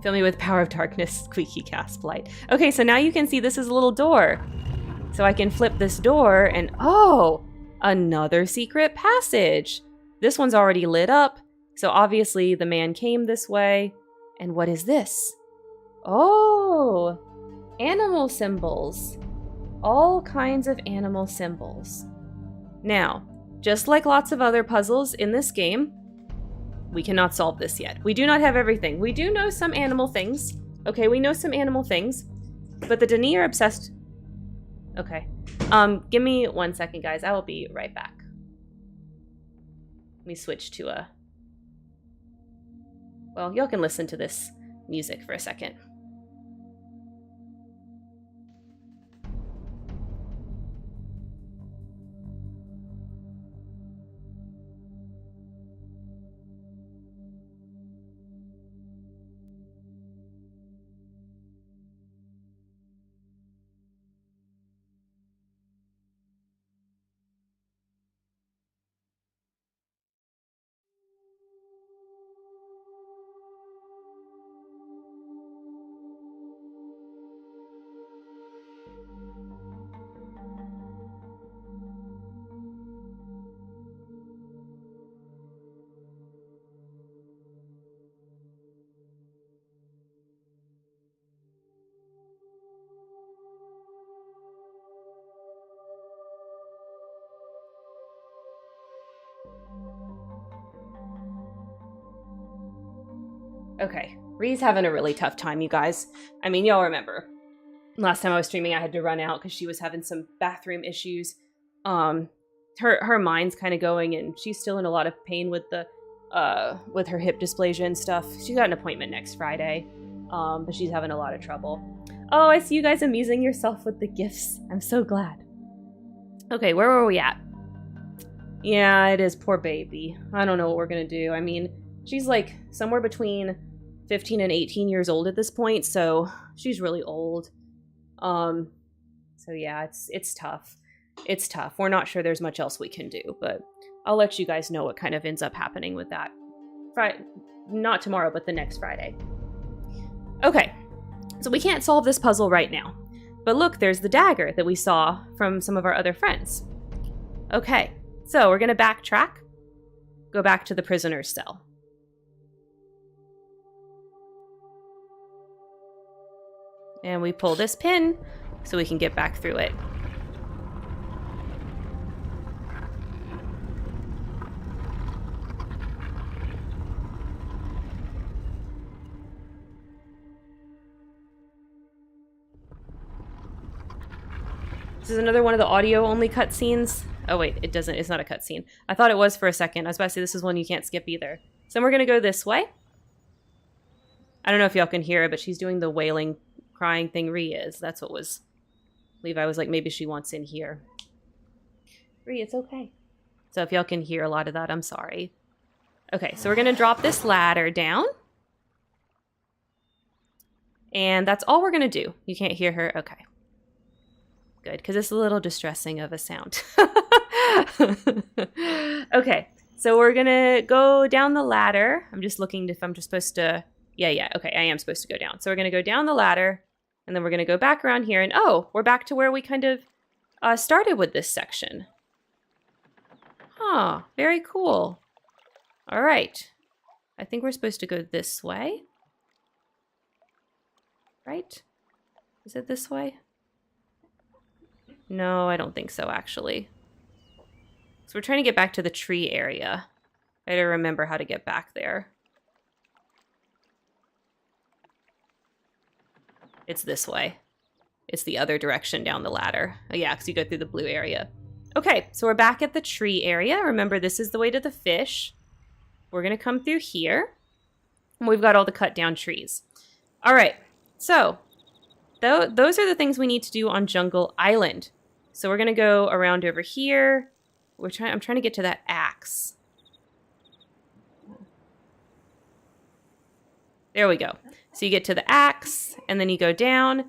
Fill me with power of darkness, squeaky gasp light. Okay, so now you can see this is a little door. So I can flip this door and, oh, another secret passage. This one's already lit up. So obviously the man came this way. And what is this? Oh, animal symbols. All kinds of animal symbols. Now, just like lots of other puzzles in this game, we cannot solve this yet. We do not have everything. We do know some animal things. Okay, we know some animal things. But the Dani are obsessed. Okay. Give me 1 second, guys. I will be right back. Let me switch to a... Well, y'all can listen to this music for a second. Okay, Ree's having a really tough time, you guys. I mean, y'all remember. Last time I was streaming, I had to run out because she was having some bathroom issues. Her mind's kind of going, and she's still in a lot of pain with the with her hip dysplasia and stuff. She's got an appointment next Friday. but she's having a lot of trouble. Oh, I see you guys amusing yourself with the gifts. I'm so glad. Okay, where were we at? Yeah, it is poor baby. I don't know what we're gonna do. I mean, she's like somewhere between 15 and 18 years old at this point, so she's really old. So yeah, it's tough. It's tough. We're not sure there's much else we can do, but I'll let you guys know what kind of ends up happening with that. Not tomorrow, but the next Friday. Okay, so we can't solve this puzzle right now. But look, there's the dagger that we saw from some of our other friends. Okay, so we're going to backtrack. Go back to the prisoner's cell. And we pull this pin so we can get back through it. This is another one of the audio-only cutscenes. Oh wait, it doesn't. It's not a cutscene. I thought it was for a second. I was about to say this is one you can't skip either. So we're gonna go this way. I don't know if y'all can hear her, but she's doing the wailing, crying thing Ree is. That's what was... Levi was like, maybe she wants in here. Ree, it's okay. So if y'all can hear a lot of that, I'm sorry. Okay, so we're gonna drop this ladder down. And that's all we're gonna do. You can't hear her? Okay. Good, because it's a little distressing of a sound. Okay, so we're gonna go down the ladder. I'm just looking if I'm just supposed to... Yeah, okay, I am supposed to go down. So we're gonna go down the ladder, and then we're gonna go back around here, and oh, we're back to where we kind of started with this section. Huh, very cool. All right. I think we're supposed to go this way. Right? Is it this way? No, I don't think so, actually. So we're trying to get back to the tree area. I gotta remember how to get back there. It's this way. It's the other direction down the ladder. Oh yeah, because you go through the blue area. Okay, so we're back at the tree area. Remember, this is the way to the fish. We're gonna come through here. And we've got all the cut down trees. All right, so those are the things we need to do on Jungle Island. So we're gonna go around over here. I'm trying to get to that axe. There we go. So you get to the axe, and then you go down,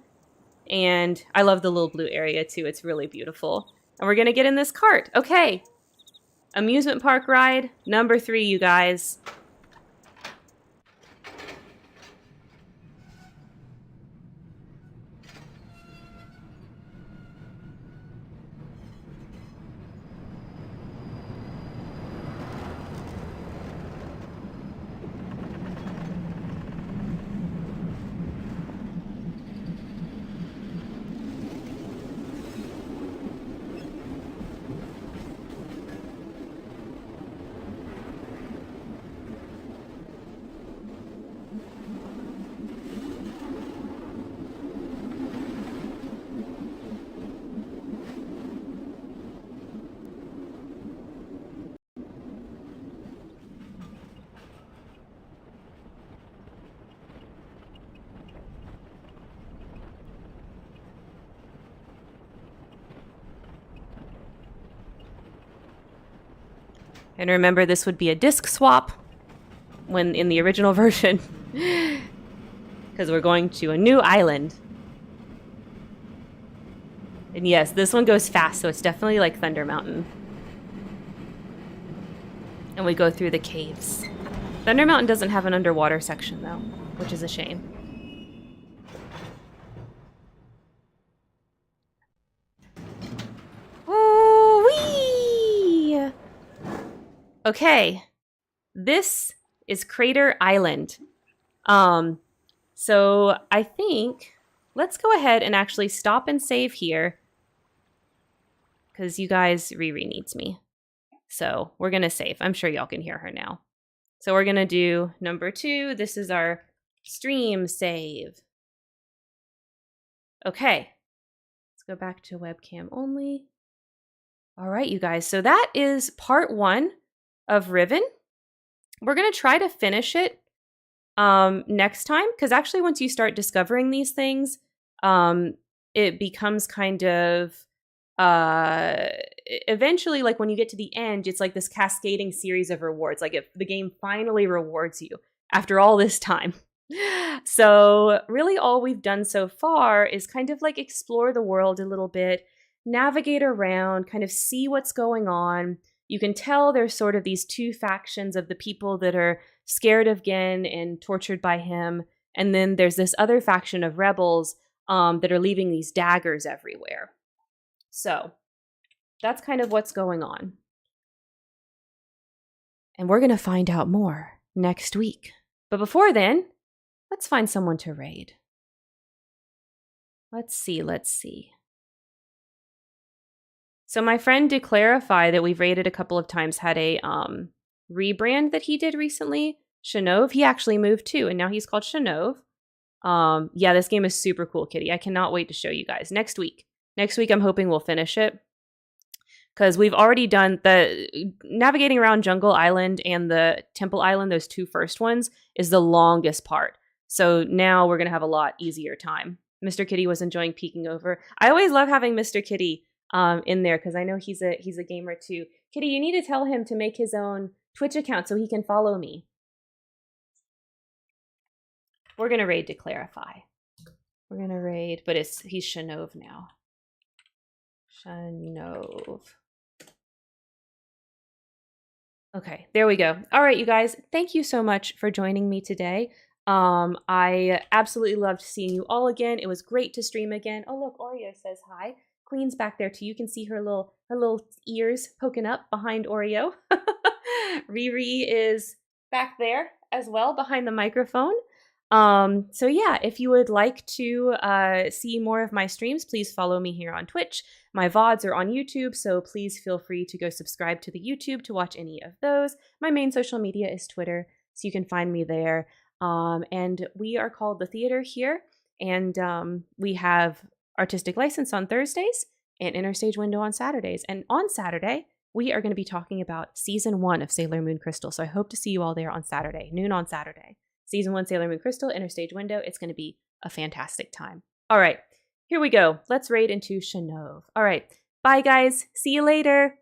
and I love the little blue area too. It's really beautiful. And we're gonna get in this cart. Okay. Amusement park ride number 3, you guys. And remember, this would be a disc swap when in the original version. Because we're going to a new island. And yes, this one goes fast, so it's definitely like Thunder Mountain. And we go through the caves. Thunder Mountain doesn't have an underwater section, though, which is a shame. Okay, this is Crater Island. So I think let's go ahead and actually stop and save here because you guys, Riri needs me. So we're going to save. I'm sure y'all can hear her now. So we're going to do number 2. This is our stream save. Okay, let's go back to webcam only. All right, you guys. So that is part 1 of Riven. We're going to try to finish it next time, because actually once you start discovering these things, it becomes kind of eventually, like when you get to the end, it's like this cascading series of rewards. Like if the game finally rewards you after all this time. So really all we've done so far is kind of like explore the world a little bit, navigate around, kind of see what's going on. You can tell there's sort of these two factions of the people that are scared of Gen and tortured by him. And then there's this other faction of rebels that are leaving these daggers everywhere. So that's kind of what's going on. And we're going to find out more next week. But before then, let's find someone to raid. Let's see. So my friend Declarify that we've raided a couple of times had a rebrand that he did recently. Shanove, he actually moved too, and now he's called Shanove. Yeah, this game is super cool, Kitty. I cannot wait to show you guys next week. Next week, I'm hoping we'll finish it because we've already done the navigating around Jungle Island and the Temple Island. Those two first ones is the longest part. So now we're going to have a lot easier time. Mr. Kitty was enjoying peeking over. I always love having Mr. Kitty in there because I know he's a gamer too. Kitty, you need to tell him to make his own Twitch account so he can follow me. We're going to raid Declarify. We're going to raid, but he's Shanove now. Shanove. Okay, there we go. All right, you guys, thank you so much for joining me today. I absolutely loved seeing you all again. It was great to stream again. Oh, look, Oreo says hi. Queen's back there too. You can see her little ears poking up behind Oreo. Riri is back there as well behind the microphone. So yeah, if you would like to see more of my streams, please follow me here on Twitch. My VODs are on YouTube, so please feel free to go subscribe to the YouTube to watch any of those. My main social media is Twitter, so you can find me there. And we are called The Theater here, and we have Artistic License on Thursdays and Interstage Window on Saturdays. And on Saturday, we are going to be talking about Season 1 of Sailor Moon Crystal, so I hope to see you all there on Saturday, noon on Saturday. Season 1 Sailor Moon Crystal, Interstage Window. It's going to be a fantastic time. All right, here we go. Let's raid into Shanove. All right, bye guys. See you later.